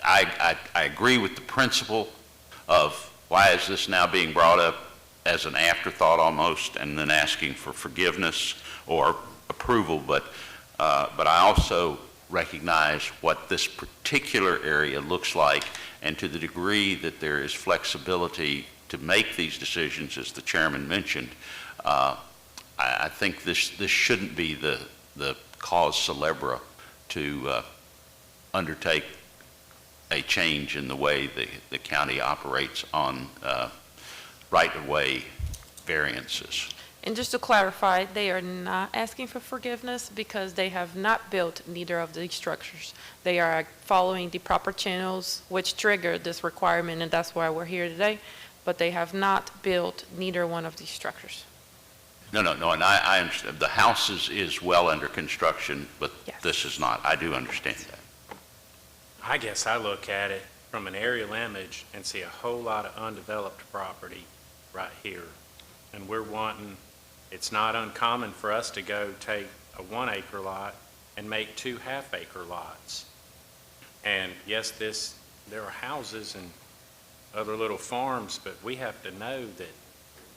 I agree with the principle of why is this now being brought up as an afterthought almost, and then asking for forgiveness or approval, but I also recognize what this particular area looks like, and to the degree that there is flexibility to make these decisions, as the chairman mentioned, I think this shouldn't be the cause célèbre to undertake a change in the way the county operates on right-of-way variances. And just to clarify, they are not asking for forgiveness because they have not built neither of these structures. They are following the proper channels which triggered this requirement, and that's why we're here today, but they have not built neither one of these structures. No, and I understand. The house is well under construction, but Yes. this is not. I do understand that. I guess I look at it from an aerial image and see a whole lot of undeveloped property right here. And we're wanting, it's not uncommon for us to go take a 1 acre lot and make 2 half-acre lots. And yes, there are houses and other little farms, but we have to know that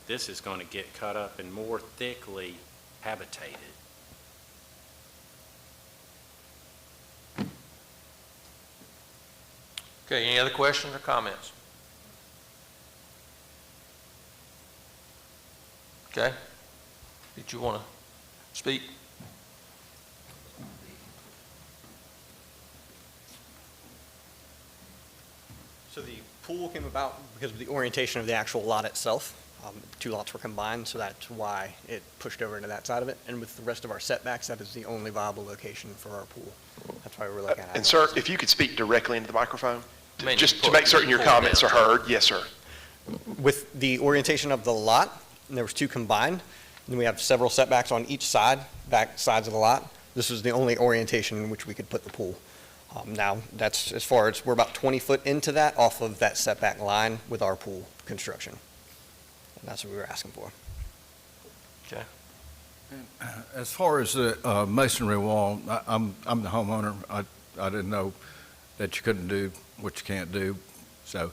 this is going to get cut up and more thickly habitated. Okay, any other questions or comments? Okay. Did you want to speak? So the pool came about because of the orientation of the actual lot itself. 2 lots were combined, so that's why it pushed over into that side of it. And with the rest of our setbacks, that is the only viable location for our pool. That's why we're looking at it. And sir, if you could speak directly into the microphone, Maybe just to pull- make certain your pull it comments down. are heard. Yes, sir. With the orientation of the lot, and there was 2 combined, and we have several setbacks on each side, back sides of the lot. This was the only orientation in which we could put the pool. Now, that's as far as, we're about 20 foot into that, off of that setback line with our pool construction. And that's what we were asking for. Okay. As far as the masonry wall, I'm the homeowner. I didn't know that you couldn't do what you can't do. So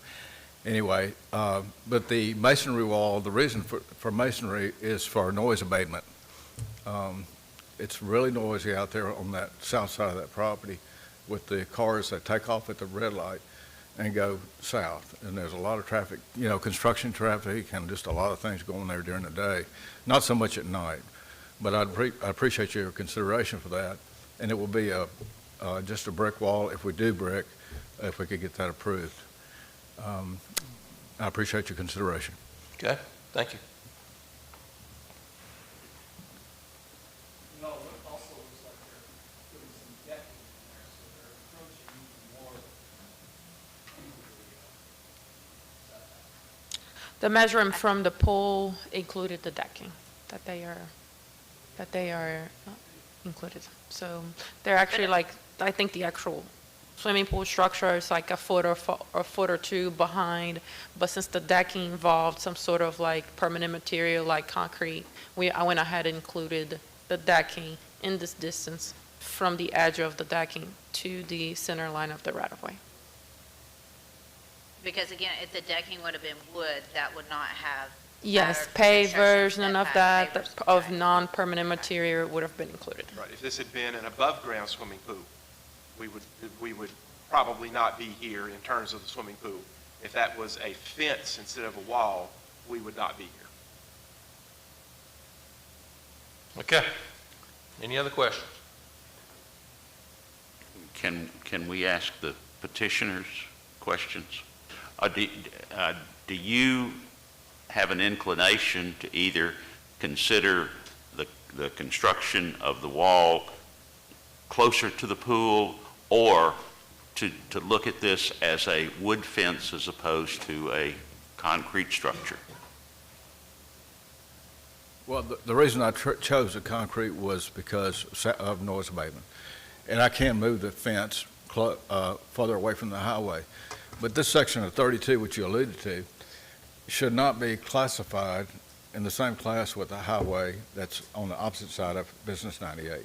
anyway, but the masonry wall, the reason for masonry is for noise abatement. It's really noisy out there on that south side of that property with the cars that take off at the red light and go south. And there's a lot of traffic, construction traffic and just a lot of things going there during the day. Not so much at night, but I appreciate your consideration for that. And it will be just a brick wall if we do brick, if we could get that approved. I appreciate your consideration. Okay, thank you. No, it also looks like they're putting some decking in there, so they're approaching even more The measurement from the pool included the decking that they are included. So they're actually like, I think the actual swimming pool structure is like a foot or 2 behind, but since the decking involved some sort of like permanent material like concrete, I went ahead and included the decking in this distance from the edge of the decking to the center line of the right-of-way. Because again, if the decking would have been wood, that would not have. Yes, mattered to pavers, construction none of setback, that, pavers, of okay. non-permanent material would have been included. Right, if this had been an above-ground swimming pool, we would probably not be here in terms of the swimming pool. If that was a fence instead of a wall, we would not be here. Okay. Any other questions? Can we ask the petitioners questions? Do you have an inclination to either consider the construction of the wall closer to the pool, or to look at this as a wood fence as opposed to a concrete structure? Well, the reason I chose the concrete was because of noise abatement. And I can move the fence further away from the highway. But this section of 32, which you alluded to, should not be classified in the same class with the highway that's on the opposite side of Business 98.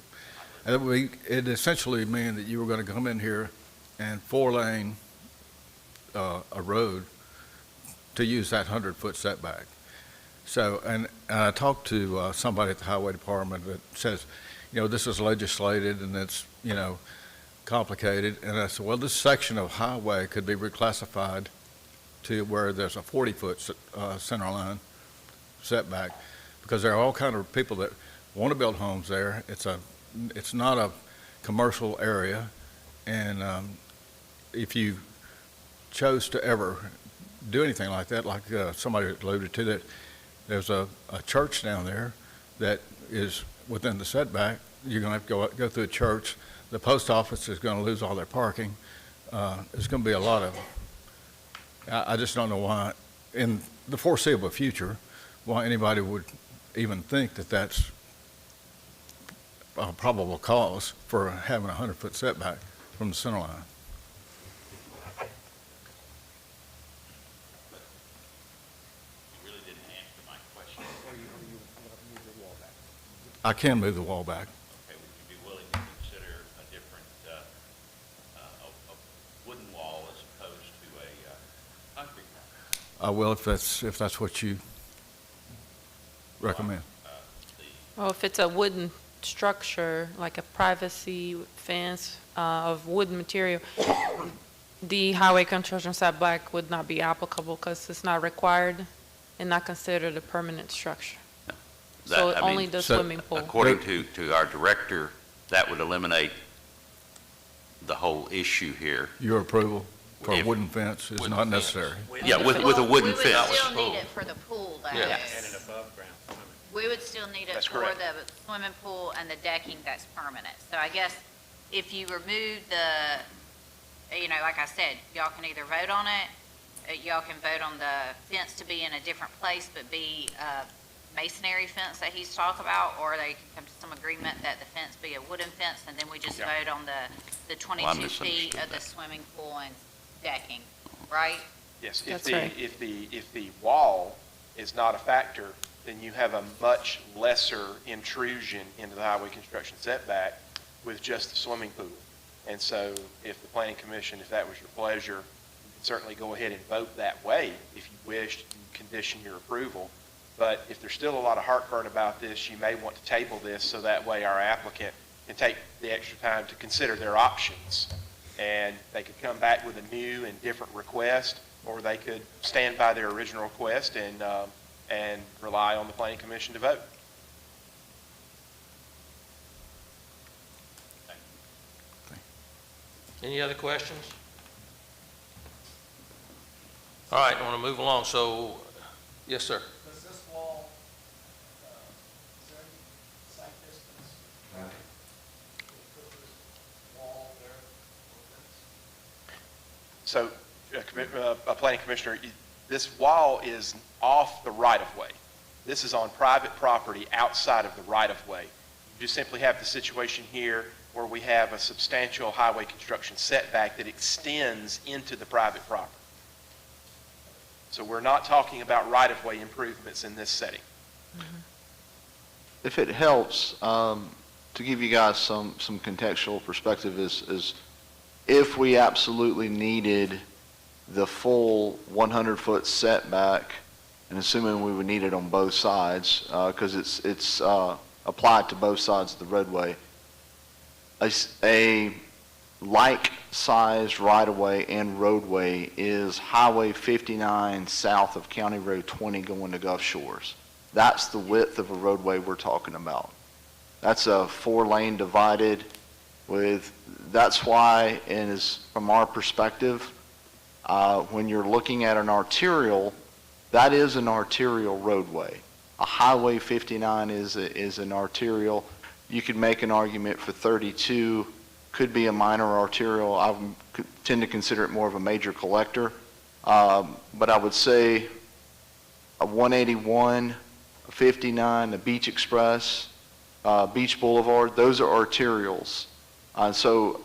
And it essentially mean that you were going to come in here and four-lane a road to use that 100-foot setback. So, and I talked to somebody at the Highway Department that says, this is legislated and it's, complicated. And I said, well, this section of highway could be reclassified to where there's a 40-foot center line setback, because there are all kind of people that want to build homes there. It's not a commercial area, and if you chose to ever do anything like that, like somebody alluded to, that there's a church down there that is within the setback, you're going to have to go through a church. The post office is going to lose all their parking. There's going to be a lot of, I just don't know why, in the foreseeable future, why anybody would even think that that's a probable cause for having a 100-foot setback from the center line. You really didn't answer my question. I can move the wall back. Okay, would you be willing to consider a different, a wooden wall as opposed to a concrete wall? I will if that's what you recommend. Well, if it's a wooden structure, like a privacy fence of wooden material, the highway construction setback would not be applicable because it's not required and not considered a permanent structure. So only the swimming pool. According to our director, that would eliminate the whole issue here. Your approval for a If- wooden fence is not necessary. Yeah, with a wooden We fence. would still need it for the pool, though. Yeah. And an above-ground swimming. We would still need it That's for correct. the swimming pool and the decking that's permanent. So I guess if you remove the, like I said, y'all can either vote on it, y'all can vote on the fence to be in a different place, but be a masonry fence that he's talking about, or they can come to some agreement that the fence be a wooden fence, and then we just vote on the 22 feet of the swimming pool and decking, right? Yes, That's right. if the wall is not a factor, then you have a much lesser intrusion into the highway construction setback with just the swimming pool. And so if the planning commission, if that was your pleasure, you can certainly go ahead and vote that way if you wished, and condition your approval. But if there's still a lot of heartburn about this, you may want to table this so that way our applicant can take the extra time to consider their options. And they could come back with a new and different request, or they could stand by their original request and rely on the planning commission to vote. Any other questions? All right, I want to move along. So, yes, sir. Does this wall, is there any site distance? Put this wall there? So, planning commissioner, this wall is off the right-of-way. This is on private property outside of the right-of-way. You just simply have the situation here where we have a substantial highway construction setback that extends into the private property. So we're not talking about right-of-way improvements in this setting. If it helps, to give you guys some contextual perspective is if we absolutely needed the full 100-foot setback, and assuming we would need it on both sides, because it's applied to both sides of the roadway, a like-sized right-of-way and roadway is Highway 59 south of County Road 20 going to Gulf Shores. That's the width of a roadway we're talking about. That's a 4-lane divided with, that's why, and is from our perspective, when you're looking at an arterial, that is an arterial roadway. A Highway 59 is an arterial. You could make an argument for 32, could be a minor arterial. I tend to consider it more of a major collector. But I would say a 181, a 59, a Beach Express, Beach Boulevard, those are arterials. So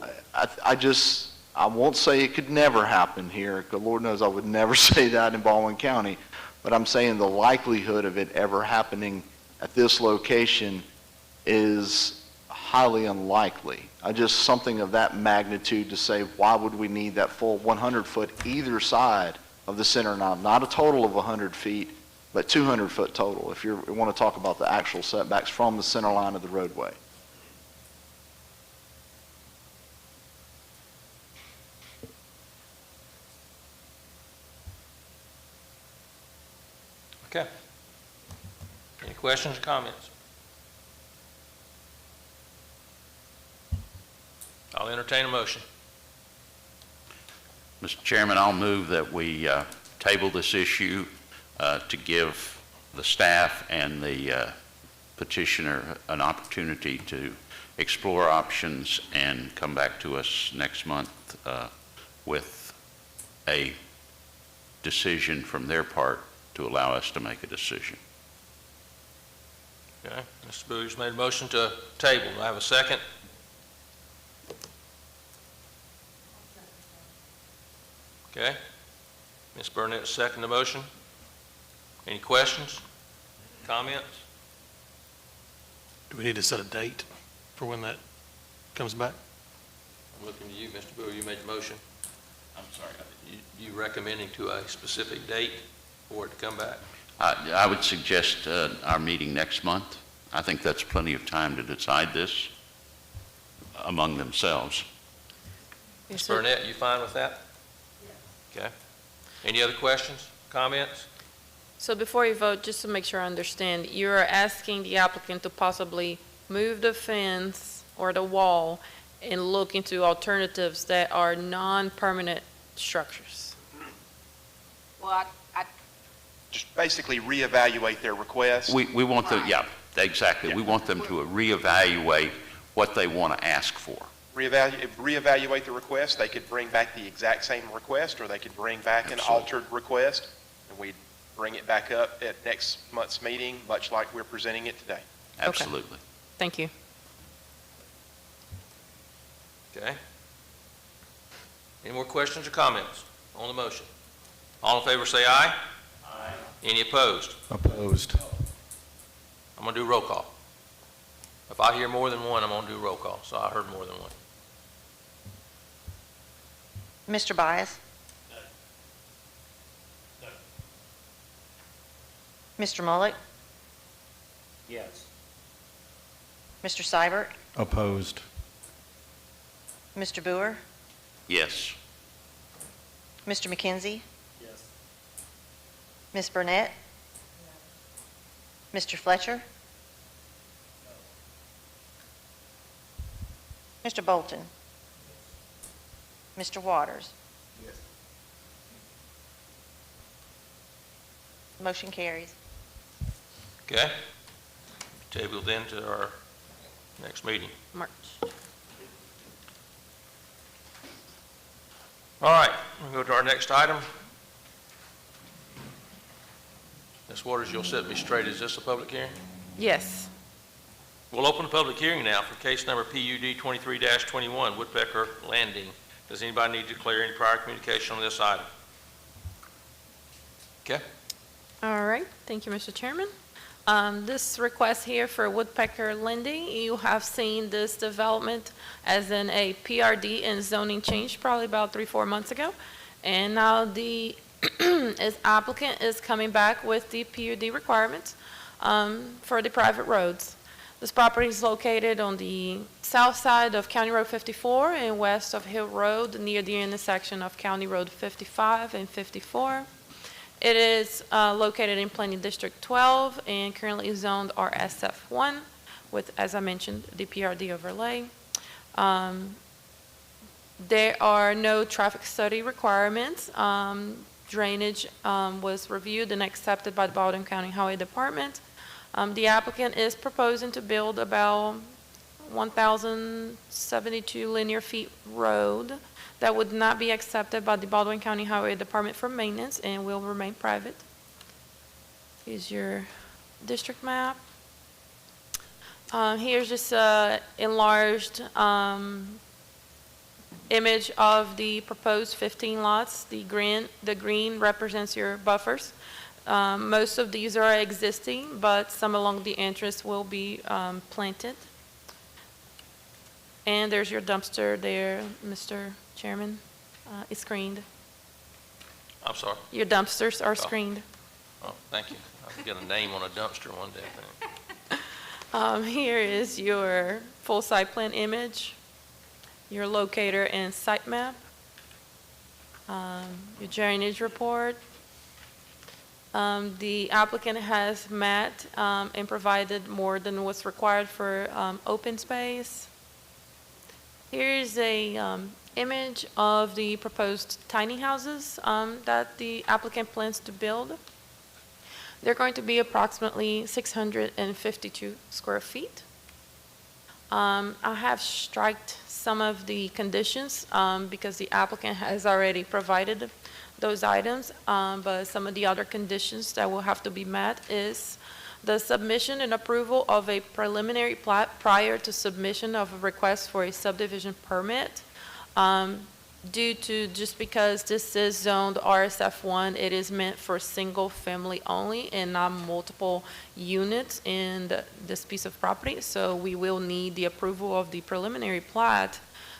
I just, I won't say it could never happen here, 'cause Lord knows I would never say that in Baldwin County, but I'm saying the likelihood of it ever happening at this location is highly unlikely. Just something of that magnitude to say, why would we need that full 100-foot either side of the center knob? Not a total of 100 feet, but 200-foot total, if you want to talk about the actual setbacks from the center line of the roadway. Okay. Any questions or comments? I'll entertain a motion. Mr. Chairman, I'll move that we table this issue to give the staff and the petitioner an opportunity to explore options and come back to us next month with a decision from their part to allow us to make a decision. Okay, Mr. Booyer's made a motion to table. Do I have a second? Okay. Ms. Burnett, second the motion. Any questions, comments? Do we need to set a date for when that comes back? I'm looking to you, Mr. Booyer. You made the motion. I'm sorry. You recommending to a specific date for it to come back? I would suggest our meeting next month. I think that's plenty of time to decide this among themselves. Ms. Burnett, you fine with that? Okay. Any other questions, comments? So before you vote, just to make sure I understand, you're asking the applicant to possibly move the fence or the wall and look into alternatives that are non-permanent structures? Well, Just basically reevaluate their request. We want them, yeah, exactly. Yeah. We want them to reevaluate what they want to ask for. Reevaluate the request. They could bring back the exact same request, or they could bring back an altered request, and we'd bring it back up at next month's meeting, much like we're presenting it today. Absolutely. Thank you. Okay. Any more questions or comments on the motion? All in favor say aye. Aye. Any opposed? Opposed. I'm going to do roll call. If I hear more than one, I'm going to do roll call, so I heard more than one. Mr. Bias? Mr. Mullick? Yes. Mr. Seibert? Opposed. Mr. Boer? Yes. Mr. McKenzie? Yes. Ms. Burnett? Mr. Fletcher? Mr. Bolton? Mr. Waters? Yes. Motion carries. Okay? Table then to our next meeting. March. All right, we'll go to our next item. Ms. Waters, you'll set me straight. Is this a public hearing? Yes. We'll open the public hearing now for case number PUD 23-21, Woodpecker Landing. Does anybody need to declare any prior communication on this item? Okay. All right, thank you, Mr. Chairman. This request here for Woodpecker Landing, you have seen this development as in a PRD and zoning change probably about 3-4 months ago. And now the applicant is coming back with the PUD requirements for the private roads. This property is located on the south side of County Road 54 and west of Hill Road near the intersection of County Road 55 and 54. It is located in Planning District 12 and currently zoned RSF1 with, as I mentioned, the PRD overlay. There are no traffic study requirements. Drainage was reviewed and accepted by the Baldwin County Highway Department. The applicant is proposing to build about 1,072 linear feet road that would not be accepted by the Baldwin County Highway Department for maintenance and will remain private. Here's your district map. Here's just enlarged image of the proposed 15 lots. The green represents your buffers. Most of these are existing, but some along the entrance will be planted. And there's your dumpster there, Mr. Chairman. It's screened. I'm sorry. Your dumpsters are screened. Oh, thank you. I'll get a name on a dumpster one day, I think. Here is your full site plan image, your locator and site map, your drainage report. The applicant has met and provided more than what's required for open space. Here's a image of the proposed tiny houses that the applicant plans to build. They're going to be approximately 652 square feet. I have striked some of the conditions because the applicant has already provided those items, but some of the other conditions that will have to be met is the submission and approval of a preliminary plat prior to submission of a request for a subdivision permit. Due to, just because this is zoned RSF1, it is meant for single family only and not multiple units in this piece of property. So we will need the approval of the preliminary plat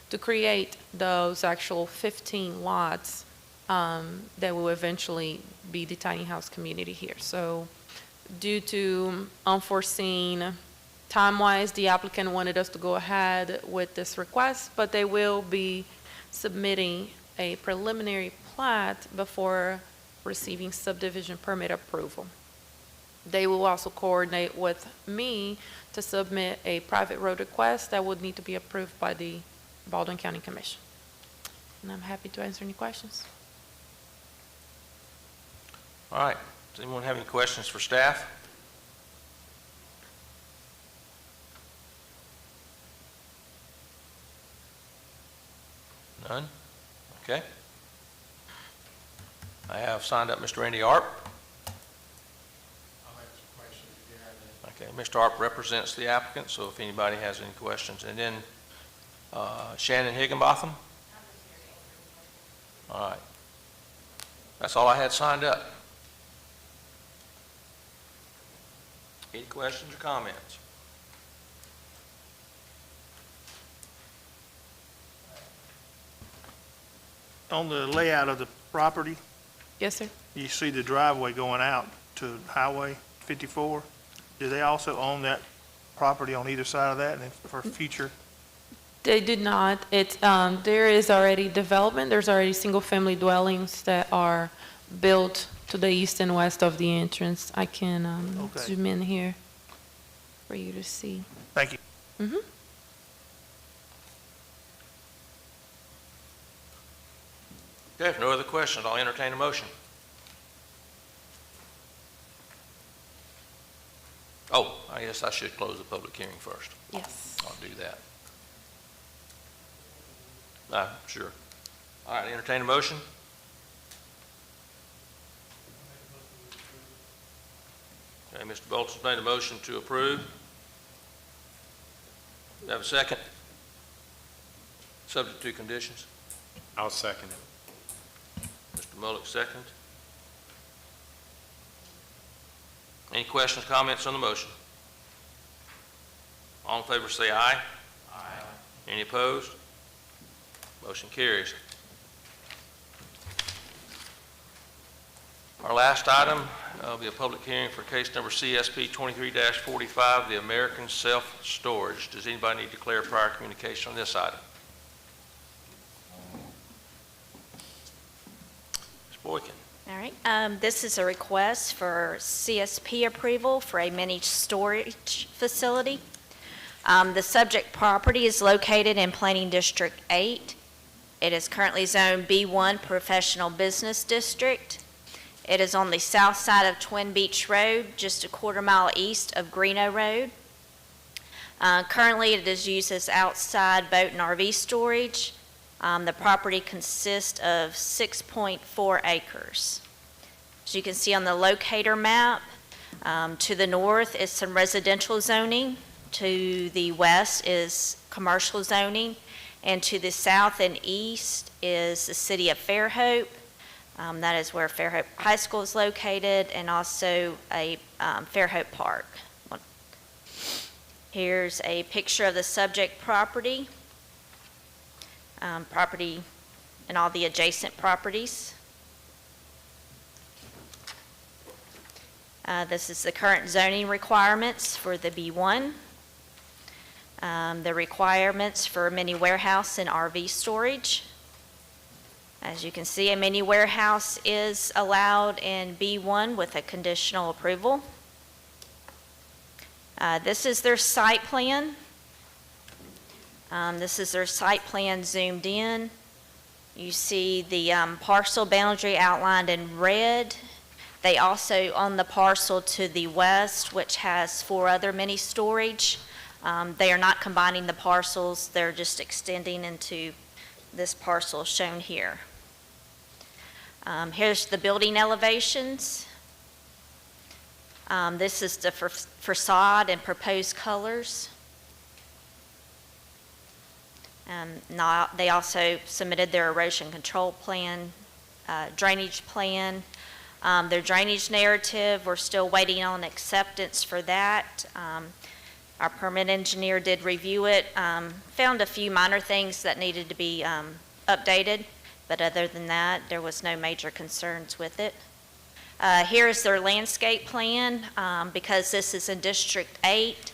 to create those actual 15 lots that will eventually be the tiny house community here. So due to unforeseen time-wise, the applicant wanted us to go ahead with this request, but they will be submitting a preliminary plat before receiving subdivision permit approval. They will also coordinate with me to submit a private road request that would need to be approved by the Baldwin County Commission. And I'm happy to answer any questions. All right. Does anyone have any questions for staff? None? Okay. I have signed up Mr. Randy Arp. I'll answer questions if you have any. Okay, Mr. Arp represents the applicant, so if anybody has any questions. And then Shannon Higginbotham? All right. That's all I had signed up. Any questions or comments? On the layout of the property, Yes, sir. you see the driveway going out to Highway 54. Do they also own that property on either side of that and for future? They did not. It's, there is already development. There's already single-family dwellings that are built to the east and west of the entrance. I can Okay. zoom in here for you to see. Thank you. Mm-hmm. Okay, if no other questions, I'll entertain a motion. Oh, I guess I should close the public hearing first. Yes. I'll do that. Sure. All right, entertain a motion. Okay, Mr. Bolton's made a motion to approve. Do you have a second? Subject to conditions. I'll second it. Mr. Mullock, second. Any questions, comments on the motion? All in favor say aye. Aye. Any opposed? Motion carries. Our last item will be a public hearing for case number CSP 23-45, the American Self-Storage. Does anybody need to declare prior communication on this item? Ms. Boykin. All right, this is a request for CSP approval for a mini storage facility. The subject property is located in Planning District 8. It is currently zoned B1 Professional Business District. It is on the south side of Twin Beach Road, just a quarter-mile east of Greeno Road. Currently, it is used as outside boat and RV storage. The property consists of 6.4 acres. As you can see on the locator map, to the north is some residential zoning. To the west is commercial zoning. And to the south and east is the city of Fairhope. That is where Fairhope High School is located, and also a Fairhope Park. Here's a picture of the subject property, property and all the adjacent properties. This is the current zoning requirements for the B1. The requirements for mini warehouse and RV storage. As you can see, a mini warehouse is allowed in B1 with a conditional approval. This is their site plan. This is their site plan zoomed in. You see the parcel boundary outlined in red. They also own the parcel to the west, which has 4 other mini storage. They are not combining the parcels, they're just extending into this parcel shown here. Here's the building elevations. This is the facade and proposed colors. Now, they also submitted their erosion control plan, drainage plan. Their drainage narrative, we're still waiting on acceptance for that. Our permit engineer did review it, found a few minor things that needed to be updated, but other than that, there was no major concerns with it. Here is their landscape plan. Because this is in District 8,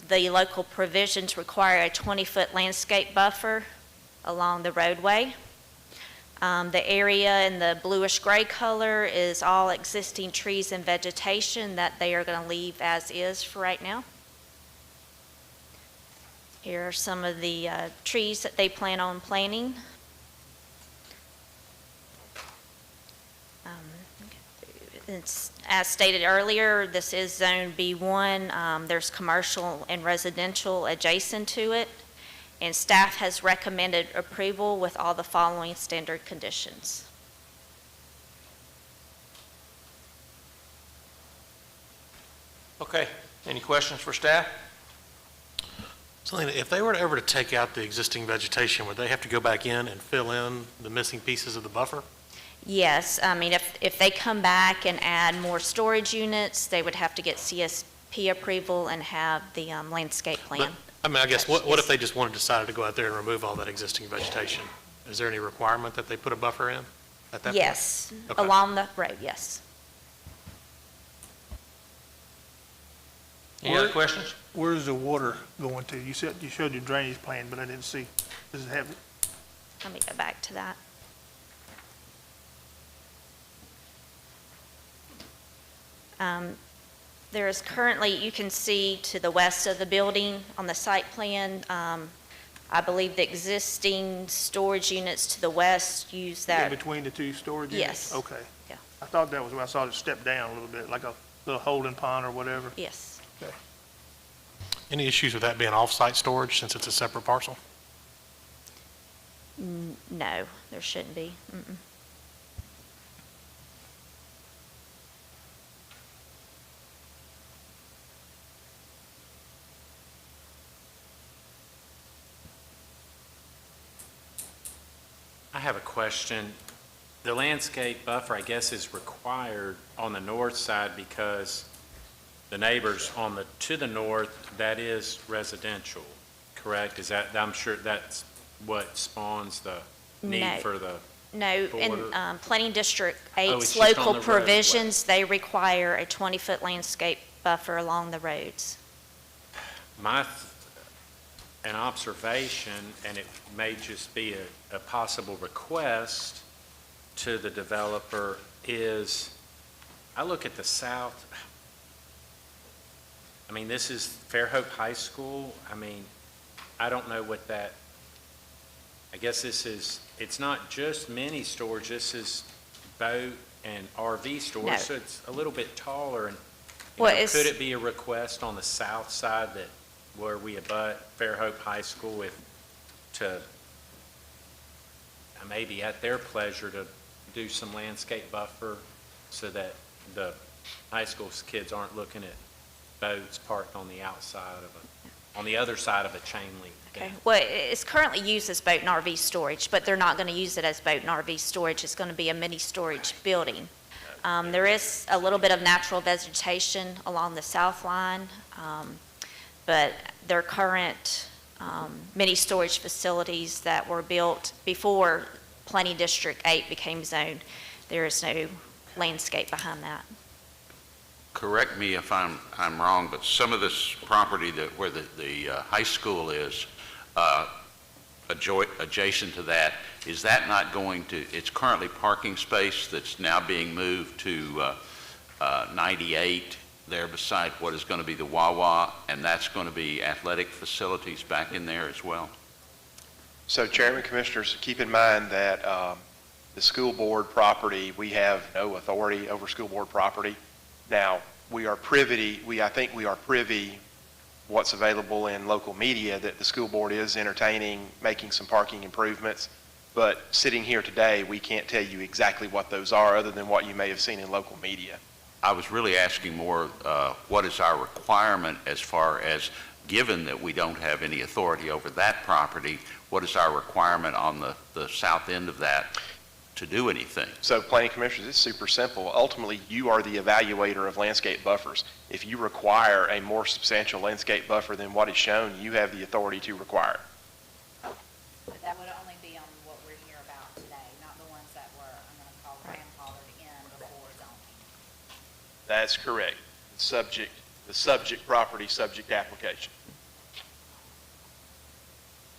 the local provisions require a 20-foot landscape buffer along the roadway. The area in the bluish-gray color is all existing trees and vegetation that they are going to leave as is for right now. Here are some of the trees that they plan on planting. As stated earlier, this is Zone B1. There's commercial and residential adjacent to it, and staff has recommended approval with all the following standard conditions. Okay, any questions for staff? Selena, if they were ever to take out the existing vegetation, would they have to go back in and fill in the missing pieces of the buffer? Yes, I mean, if they come back and add more storage units, they would have to get CSP approval and have the landscape plan. I mean, I guess, what if they just decided to go out there and remove all that existing vegetation? Is there any requirement that they put a buffer in at that point? Yes, Okay. along the road, yes. Any other questions? Where's the water going to? You said, you showed your drainage plan, but I didn't see. Does it have it? Let me go back to that. There is currently, you can see to the west of the building on the site plan, I believe the existing storage units to the west use In that. between the 2 storage units? Yes. Okay. Yeah. I thought that was where I saw it step down a little bit, like a little holding pond or whatever. Yes. Okay. Any issues with that being off-site storage since it's a separate parcel? No, there shouldn't be. Mm-mm. I have a question. The landscape buffer, I guess, is required on the north side because the neighbors to the north, that is residential, correct? Is that, I'm sure that's what spawns the need No. for the No, in border? Planning District Oh, 8's it's just on local the roadway. provisions, they require a 20-foot landscape buffer along the roads. An observation, and it may just be a possible request to the developer, is I look at the south. I mean, this is Fairhope High School. I mean, I don't know what that, I guess it's not just mini storage, this is boat and RV storage, No. so it's a little bit taller. And Well, it's- could it be a request on the south side where we abut Fairhope High School to maybe at their pleasure to do some landscape buffer so that the high school kids aren't looking at boats parked on the outside on the other side of a chain link Okay, well, it's currently used as boat and RV storage, but they're not going to use it as boat and RV storage. It's going to be a mini storage building. There is a little bit of natural vegetation along the south line, but their current mini storage facilities that were built before Planning District 8 became zoned, there is no landscape behind that. Correct me if I'm wrong, but some of this property where the high school is, adjacent to that, is that not going to, it's currently parking space that's now being moved to 98 there beside what is going to be the Wawa, and that's going to be athletic facilities back in there as well? So Chairman, Commissioners, keep in mind that the school board property, we have no authority over school board property. Now, I think we are privy what's available in local media that the school board is entertaining making some parking improvements. But sitting here today, we can't tell you exactly what those are other than what you may have seen in local media. I was really asking more, what is our requirement as far as, given that we don't have any authority over that property, what is our requirement on the south end of that to do anything? So Planning Commissioners, it's super simple. Ultimately, you are the evaluator of landscape buffers. If you require a more substantial landscape buffer than what is shown, you have the authority to require it. But that would only be on what we're here about today, not the ones that were, I'm going to call grandfathered in before zoning. That's correct. The subject property, subject application.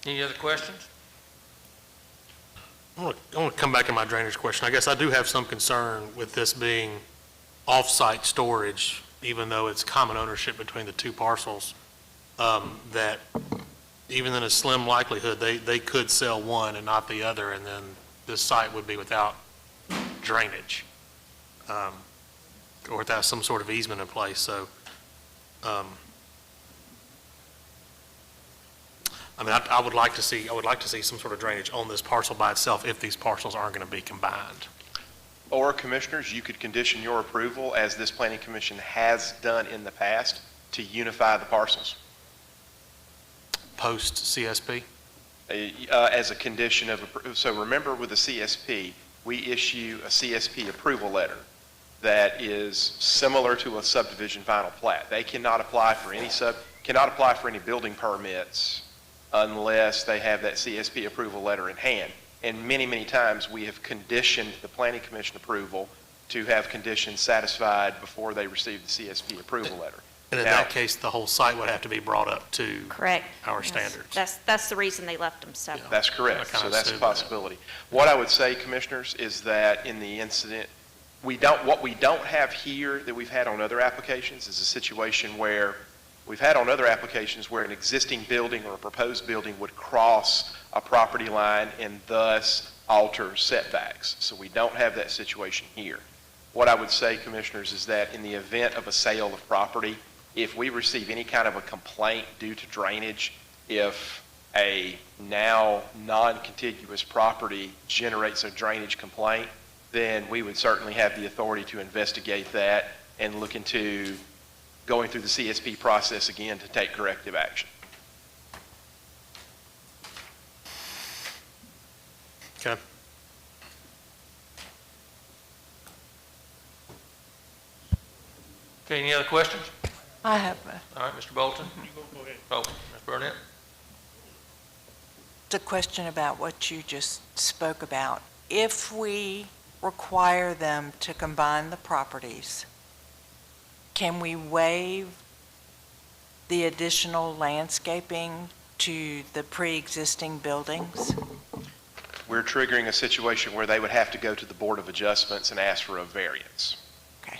Any other questions? I want to come back to my drainage question. I guess I do have some concern with this being off-site storage, even though it's common ownership between the two parcels, that even in a slim likelihood, they could sell one and not the other, and then this site would be without drainage, or without some sort of easement in place. So, I mean, I would like to see some sort of drainage on this parcel by itself if these parcels aren't going to be combined. Or Commissioners, you could condition your approval, as this Planning Commission has done in the past, to unify the parcels. Post CSP? As a condition of, so remember with the CSP, we issue a CSP approval letter that is similar to a subdivision final plat. They cannot apply for any building permits unless they have that CSP approval letter in hand. And many, many times we have conditioned the Planning Commission approval to have conditions satisfied before they receive the CSP approval letter. And in that case, the whole site would have to be brought up to Correct. our Yes. standards. That's the reason they left them separate. That's correct. So that's a possibility. What I would say, Commissioners, is that in the incident, what we don't have here that we've had on other applications is a situation where we've had on other applications where an existing building or a proposed building would cross a property line and thus alter setbacks. So we don't have that situation here. What I would say, Commissioners, is that in the event of a sale of property, if we receive any kind of a complaint due to drainage, if a now non-contiguous property generates a drainage complaint, then we would certainly have the authority to investigate that and look into going through the CSP process again to take corrective action. Okay. Okay, any other questions? I have All right, Mr. Bolton? Oh, Ms. Burnett? a question about what you just spoke about. If we require them to combine the properties, can we waive the additional landscaping to the pre-existing buildings? We're triggering a situation where they would have to go to the Board of Adjustments and ask for a variance. Okay.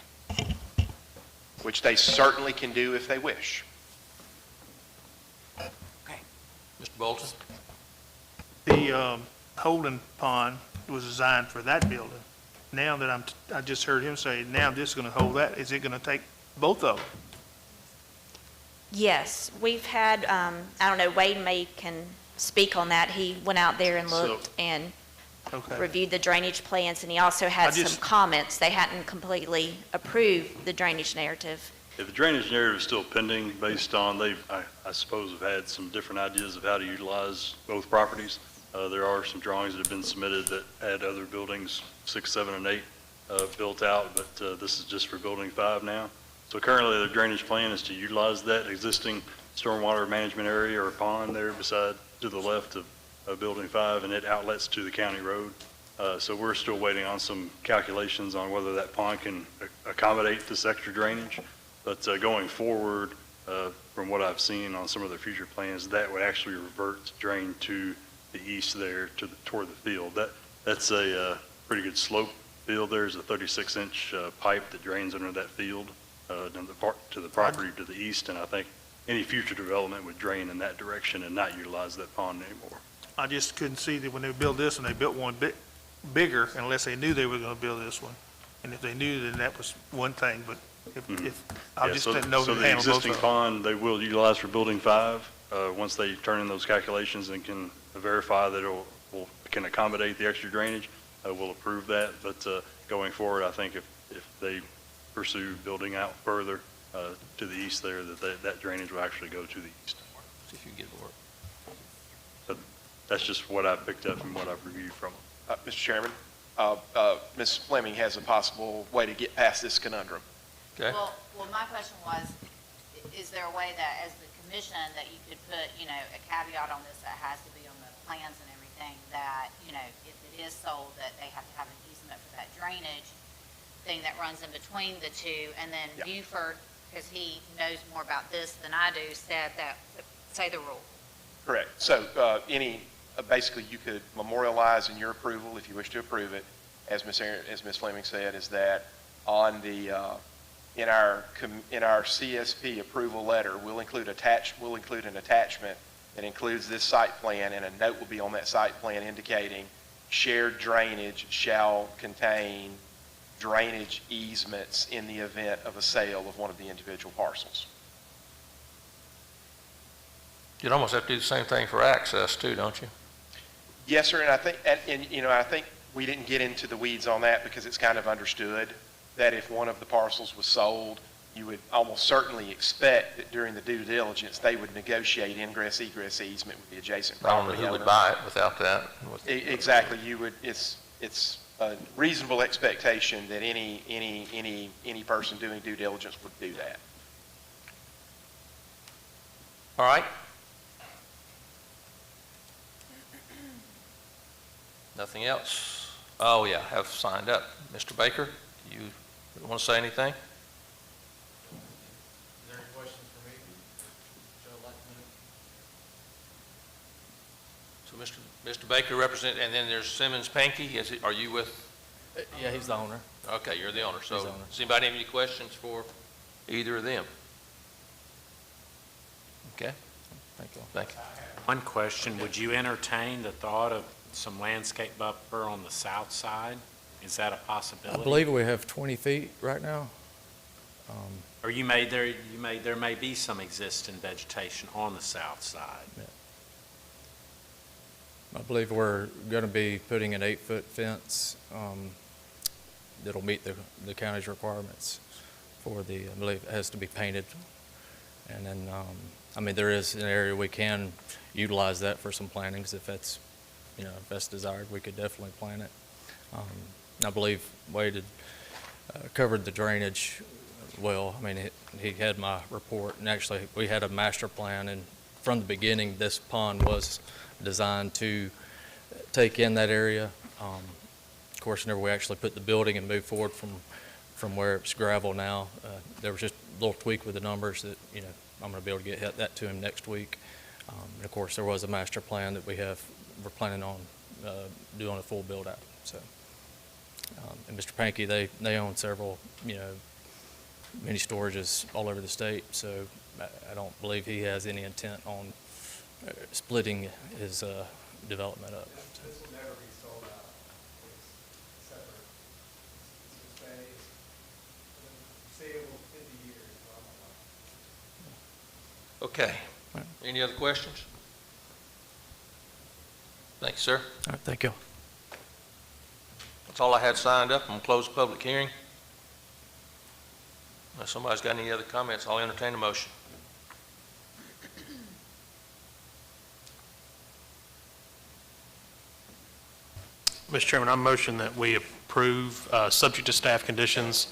Which they certainly can do if they wish. Okay. Mr. Bolton? The holding pond was designed for that building. Now that I just heard him say, now this is going to hold that, is it going to take both of them? Yes, we've had, I don't know, Wade can speak on that. He went out there and looked and reviewed the drainage plans, and he also had some comments. They hadn't completely approved the drainage narrative. If the drainage narrative is still pending based on, I suppose, have had some different ideas of how to utilize both properties. There are some drawings that have been submitted that had other buildings, 6, 7, and 8, built out, but this is just for building 5 now. So currently, the drainage plan is to utilize that existing stormwater management area or pond there beside, to the left of building 5, and it outlets to the county road. So we're still waiting on some calculations on whether that pond can accommodate this extra drainage. But going forward, from what I've seen on some of the future plans, that would actually revert to drain to the east there toward the field. That's a pretty good slope field. There's a 36-inch pipe that drains under that field to the property to the east, and I think any future development would drain in that direction and not utilize that pond anymore. I just couldn't see that when they built this one, they built one bigger unless they knew they were going to build this one. And if they knew, then that was one thing, but I just didn't know. So the existing pond, they will utilize for building 5, once they turn in those calculations and can verify that it can accommodate the extra drainage, we'll approve that. But going forward, I think if they pursue building out further to the east there, that drainage will actually go to the east. See if you get the work. But that's just what I picked up and what I've reviewed from them. Mr. Chairman, Ms. Fleming has a possible way to get past this conundrum. Okay. Well, my question was, is there a way that as the commission that you could put, a caveat on this that has to be on the plans and everything, that, if it is sold, that they have to have an easement for that drainage thing that runs in between the two, and then Buford, because he knows more about this than I do, said that, say the rule. Correct. So basically you could memorialize in your approval, if you wish to approve it, as Ms. Fleming said, is that on the in our CSP approval letter, we'll include an attachment that includes this site plan, and a note will be on that site plan indicating shared drainage shall contain drainage easements in the event of a sale of one of the individual parcels. You'd almost have to do the same thing for access too, don't you? Yes, sir, and I think we didn't get into the weeds on that because it's kind of understood that if one of the parcels was sold, you would almost certainly expect that during the due diligence, they would negotiate ingress-egress easement with the adjacent property owner. I don't know who would buy it without that. Exactly. It's a reasonable expectation that any person doing due diligence would do that. All right. Nothing else? Oh, yeah, have signed up. Mr. Baker, you want to say anything? Is there any questions for me? So Mr. Baker represent, and then there's Simmons Pankey. Are you with? Yeah, he's the owner. Okay, you're the owner. So He's the owner. does anybody have any questions for either of them? Okay. Thank you. Thank you. One question, would you entertain the thought of some landscape buffer on the south side? Is that a possibility? I believe we have 20 feet right now. Or there may be some existing vegetation on the south side. Yeah. I believe we're going to be putting an 8-foot fence that'll meet the county's requirements for I believe it has to be painted. And then, there is an area we can utilize that for some plantings if that's, if that's desired. We could definitely plant it. I believe Wade had covered the drainage well. He had my report, and actually we had a master plan, and from the beginning this pond was designed to take in that area. Of course, whenever we actually put the building and moved forward from where it's gravel now, there was just a little tweak with the numbers that I'm going to be able to get that to him next week. And of course, there was a master plan that we're planning on doing a full build out. So, and Mr. Pankey, they own several mini storages all over the state. So I don't believe he has any intent on splitting his development up. This will never be sold out. It's separate. It's phased. Saleable 50 years. Okay. Any other questions? Thank you, sir. All right, thank you. That's all I had signed up. I'm going to close the public hearing. Unless somebody's got any other comments, I'll entertain a motion. Mr. Chairman, I motion that we approve, subject to staff conditions,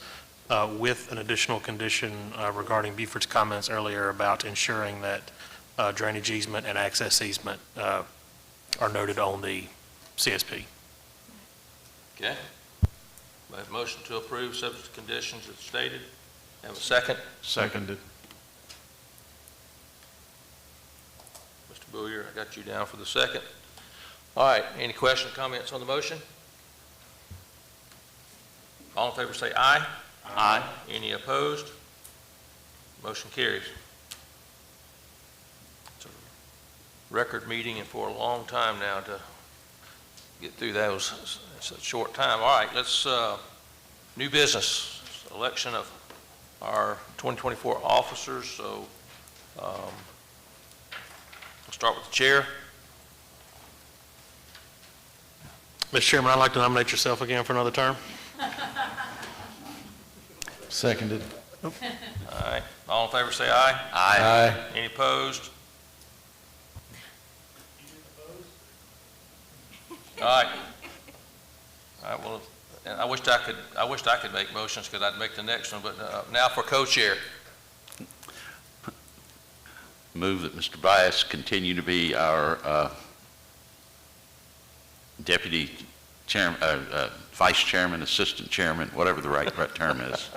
with an additional condition regarding Buford's comments earlier about ensuring that drainage easement and access easement are noted on the CSP. Okay. We have a motion to approve, subject to conditions as stated. Have a second? Seconded. Mr. Booyer, I got you down for the second. All right, any questions, comments on the motion? All in favor say aye. Aye. Any opposed? Motion carries. It's a record meeting and for a long time now to get through those. It's a short time. All right, let's, new business, election of our 2024 officers. So we'll start with the chair. Mr. Chairman, I'd like to nominate yourself again for another term. Seconded. All right, all in favor say aye. Aye. Any opposed? All right. All right, well, and I wished I could make motions because I'd make the next one, but now for co-chair. Move that Mr. Bias continue to be our deputy chairman, vice chairman, assistant chairman, whatever the right term is.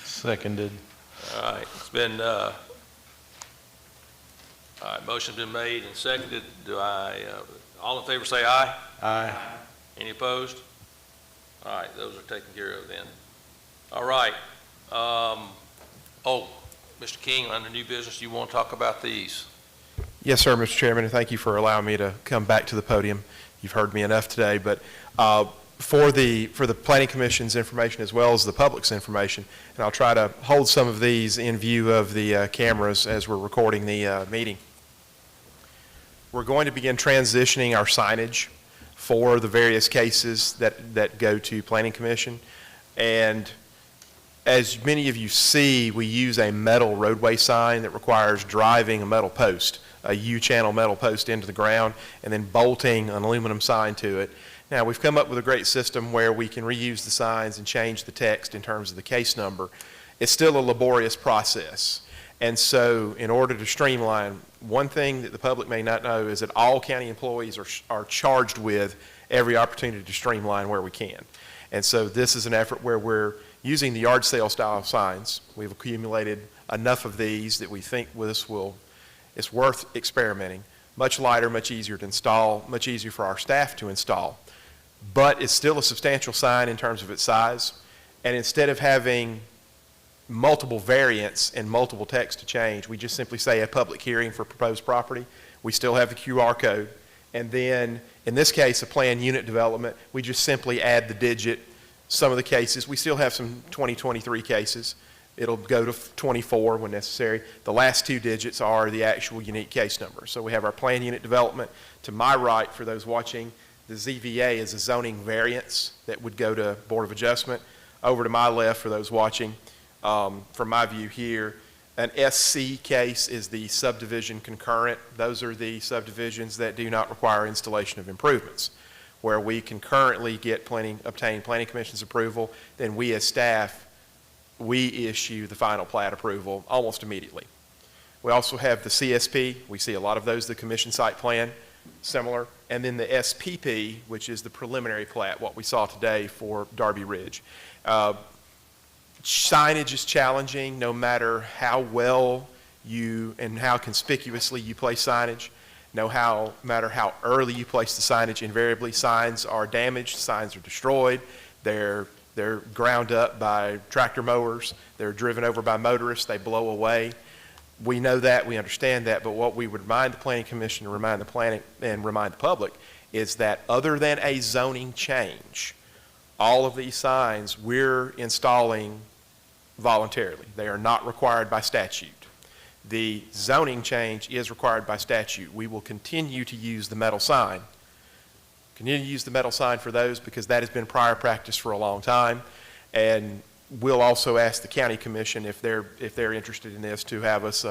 Seconded. All right, it's been, all right, motion's been made and seconded. Do I, all in favor say aye. Aye. Any opposed? All right, those are taken care of then. All right. Oh, Mr. King, under new business, you want to talk about these? Yes, sir, Mr. Chairman, and thank you for allowing me to come back to the podium. You've heard me enough today, but for the Planning Commission's information as well as the public's information, and I'll try to hold some of these in view of the cameras as we're recording the meeting. We're going to begin transitioning our signage for the various cases that go to Planning Commission, and as many of you see, we use a metal roadway sign that requires driving a metal post, a U-channel metal post into the ground, and then bolting an aluminum sign to it. Now, we've come up with a great system where we can reuse the signs and change the text in terms of the case number. It's still a laborious process. And so, in order to streamline, one thing that the public may not know is that all county employees are charged with every opportunity to streamline where we can. And so this is an effort where we're using the yard sale style signs. We've accumulated enough of these that we think it's worth experimenting. Much lighter, much easier to install, much easier for our staff to install. But it's still a substantial sign in terms of its size. And instead of having multiple variants and multiple text to change, we just simply say a public hearing for proposed property. We still have the QR code. And then, in this case, a planned unit development, we just simply add the digit. Some of the cases, we still have some 2023 cases. It'll go to 24 when necessary. The last two digits are the actual unique case number. So we have our planned unit development. To my right, for those watching, the ZVA is a zoning variance that would go to Board of Adjustment. Over to my left, for those watching, from my view here, an SC case is the subdivision concurrent. Those are the subdivisions that do not require installation of improvements. Where we concurrently obtain Planning Commission's approval, then we as staff, we issue the final plat approval almost immediately. We also have the CSP. We see a lot of those, the Commission Site Plan, similar. And then the SPP, which is the preliminary plat, what we saw today for Darby Ridge. Signage is challenging no matter how well and how conspicuously you place signage. No matter how early you place the signage, invariably signs are damaged, signs are destroyed, they're ground up by tractor mowers, they're driven over by motorists, they blow away. We know that, we understand that, but what we would remind the Planning Commission and remind the public is that other than a zoning change, all of these signs we're installing voluntarily. They are not required by statute. The zoning change is required by statute. We will continue to use the metal sign. Continue to use the metal sign for those because that has been prior practice for a long time. And we'll also ask the county commission if they're interested in this to have us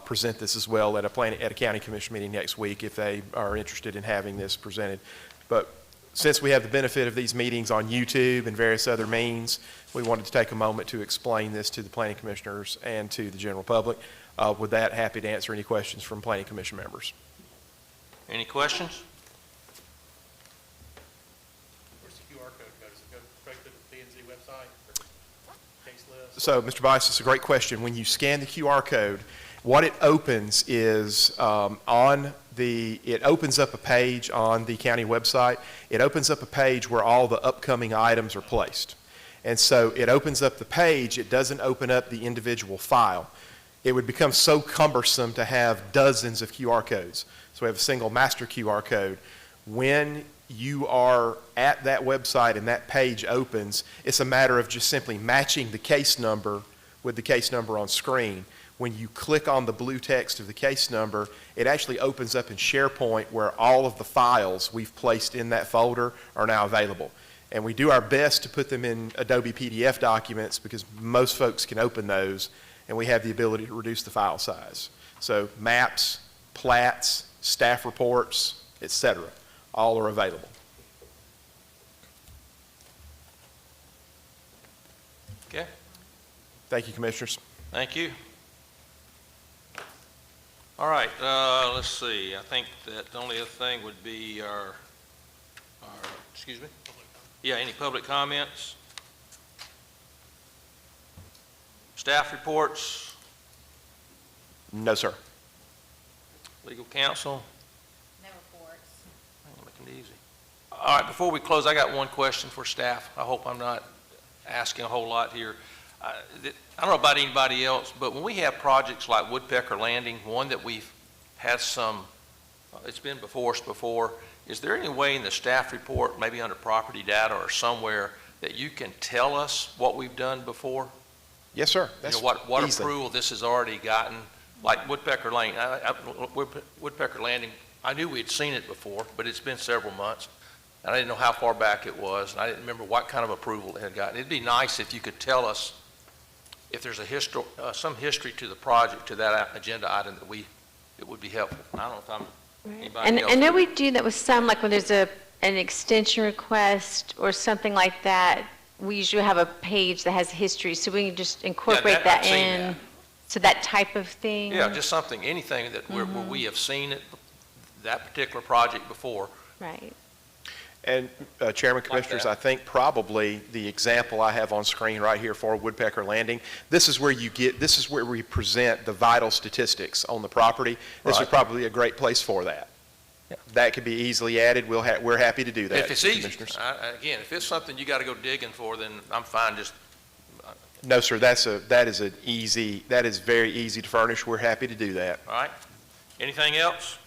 present this as well at a county commission meeting next week if they are interested in having this presented. But since we have the benefit of these meetings on YouTube and various other means, we wanted to take a moment to explain this to the planning commissioners and to the general public. With that, happy to answer any questions from planning commission members. Any questions? Where's the QR code go? Does it go straight to the P&Z website or case list? So, Mr. Bice, it's a great question. When you scan the QR code, what it opens is it opens up a page on the county website. It opens up a page where all the upcoming items are placed. And so it opens up the page. It doesn't open up the individual file. It would become so cumbersome to have dozens of QR codes. So we have a single master QR code. When you are at that website and that page opens, it's a matter of just simply matching the case number with the case number on screen. When you click on the blue text of the case number, it actually opens up in SharePoint where all of the files we've placed in that folder are now available. And we do our best to put them in Adobe PDF documents because most folks can open those, and we have the ability to reduce the file size. So maps, plats, staff reports, etc., all are available. Okay. Thank you, Commissioners. Thank you. All right, let's see. I think that the only other thing would be our excuse me? Yeah, any public comments? Staff reports? No, sir. Legal counsel? No reports. Making it easy. All right, before we close, I got one question for staff. I hope I'm not asking a whole lot here. I don't know about anybody else, but when we have projects like Woodpecker Landing, one that we've had it's been before us before, is there any way in the staff report, maybe under property data or somewhere, that you can tell us what we've done before? Yes, sir. That's what approval this has already gotten, like Woodpecker Lane, Woodpecker Landing. I knew we had seen it before, but it's been several months, and I didn't know how far back it was, and I didn't remember what kind of approval it had gotten. It'd be nice if you could tell us if there's some history to the project, to that agenda item it would be helpful. I don't know if I'm anybody And else. I know we do that with some, like when there's an extension request or something like that, we usually have a page that has history, so we can just incorporate that I've seen in. that. So that type of thing. Yeah, just anything that where we have seen it, that particular project before. Right. And Chairman, Commissioners, I think probably the example I have on screen right here for Woodpecker Landing, this is where we present the vital statistics on the property. This is probably a great place for that. Yeah. That could be easily added. We're happy to do that. If it's easy, again, if it's something you got to go digging for, then I'm fine. No, sir. That is very easy to furnish. We're happy to do that. All right. Anything else?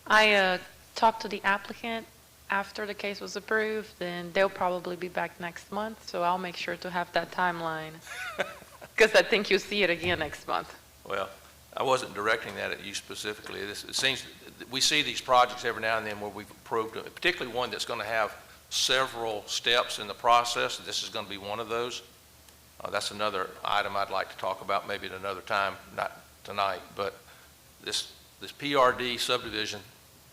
I talked to the applicant after the case was approved, then they'll probably be back next month, so I'll make sure to have that timeline. Because I think you'll see it again next month. Well, I wasn't directing that at you specifically. It seems we see these projects every now and then where we've approved, particularly one that's going to have several steps in the process. This is going to be one of those. That's another item I'd like to talk about maybe at another time, not tonight. But this PRD subdivision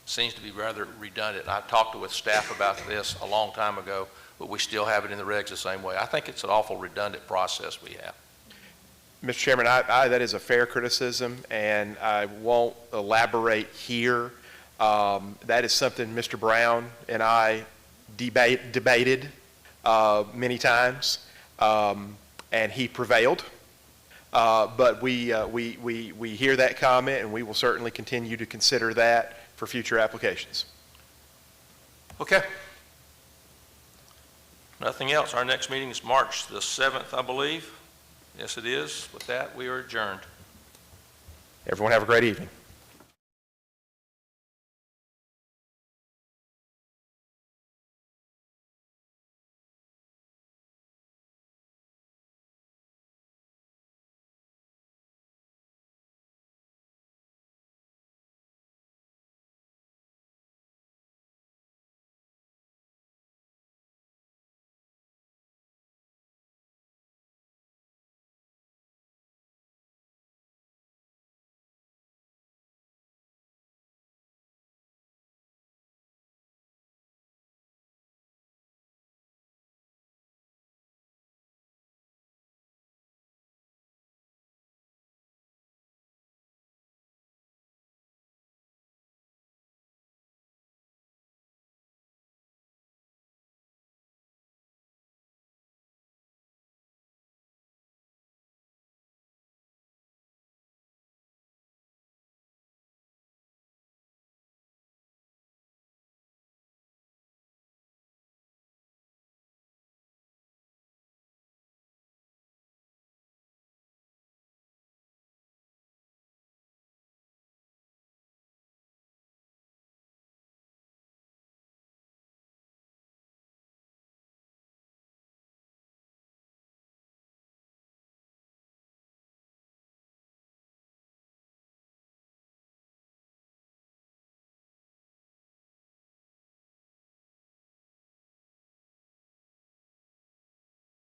seems to be rather redundant. I talked with staff about this a long time ago, but we still have it in the regs the same way. I think it's an awful redundant process we have. Mr. Chairman, that is a fair criticism, and I won't elaborate here. That is something Mr. Brown and I debated many times, and he prevailed. But we hear that comment, and we will certainly continue to consider that for future applications. Okay. Nothing else. Our next meeting is March the 7th, I believe. Yes, it is. With that, we are adjourned. Everyone have a great evening.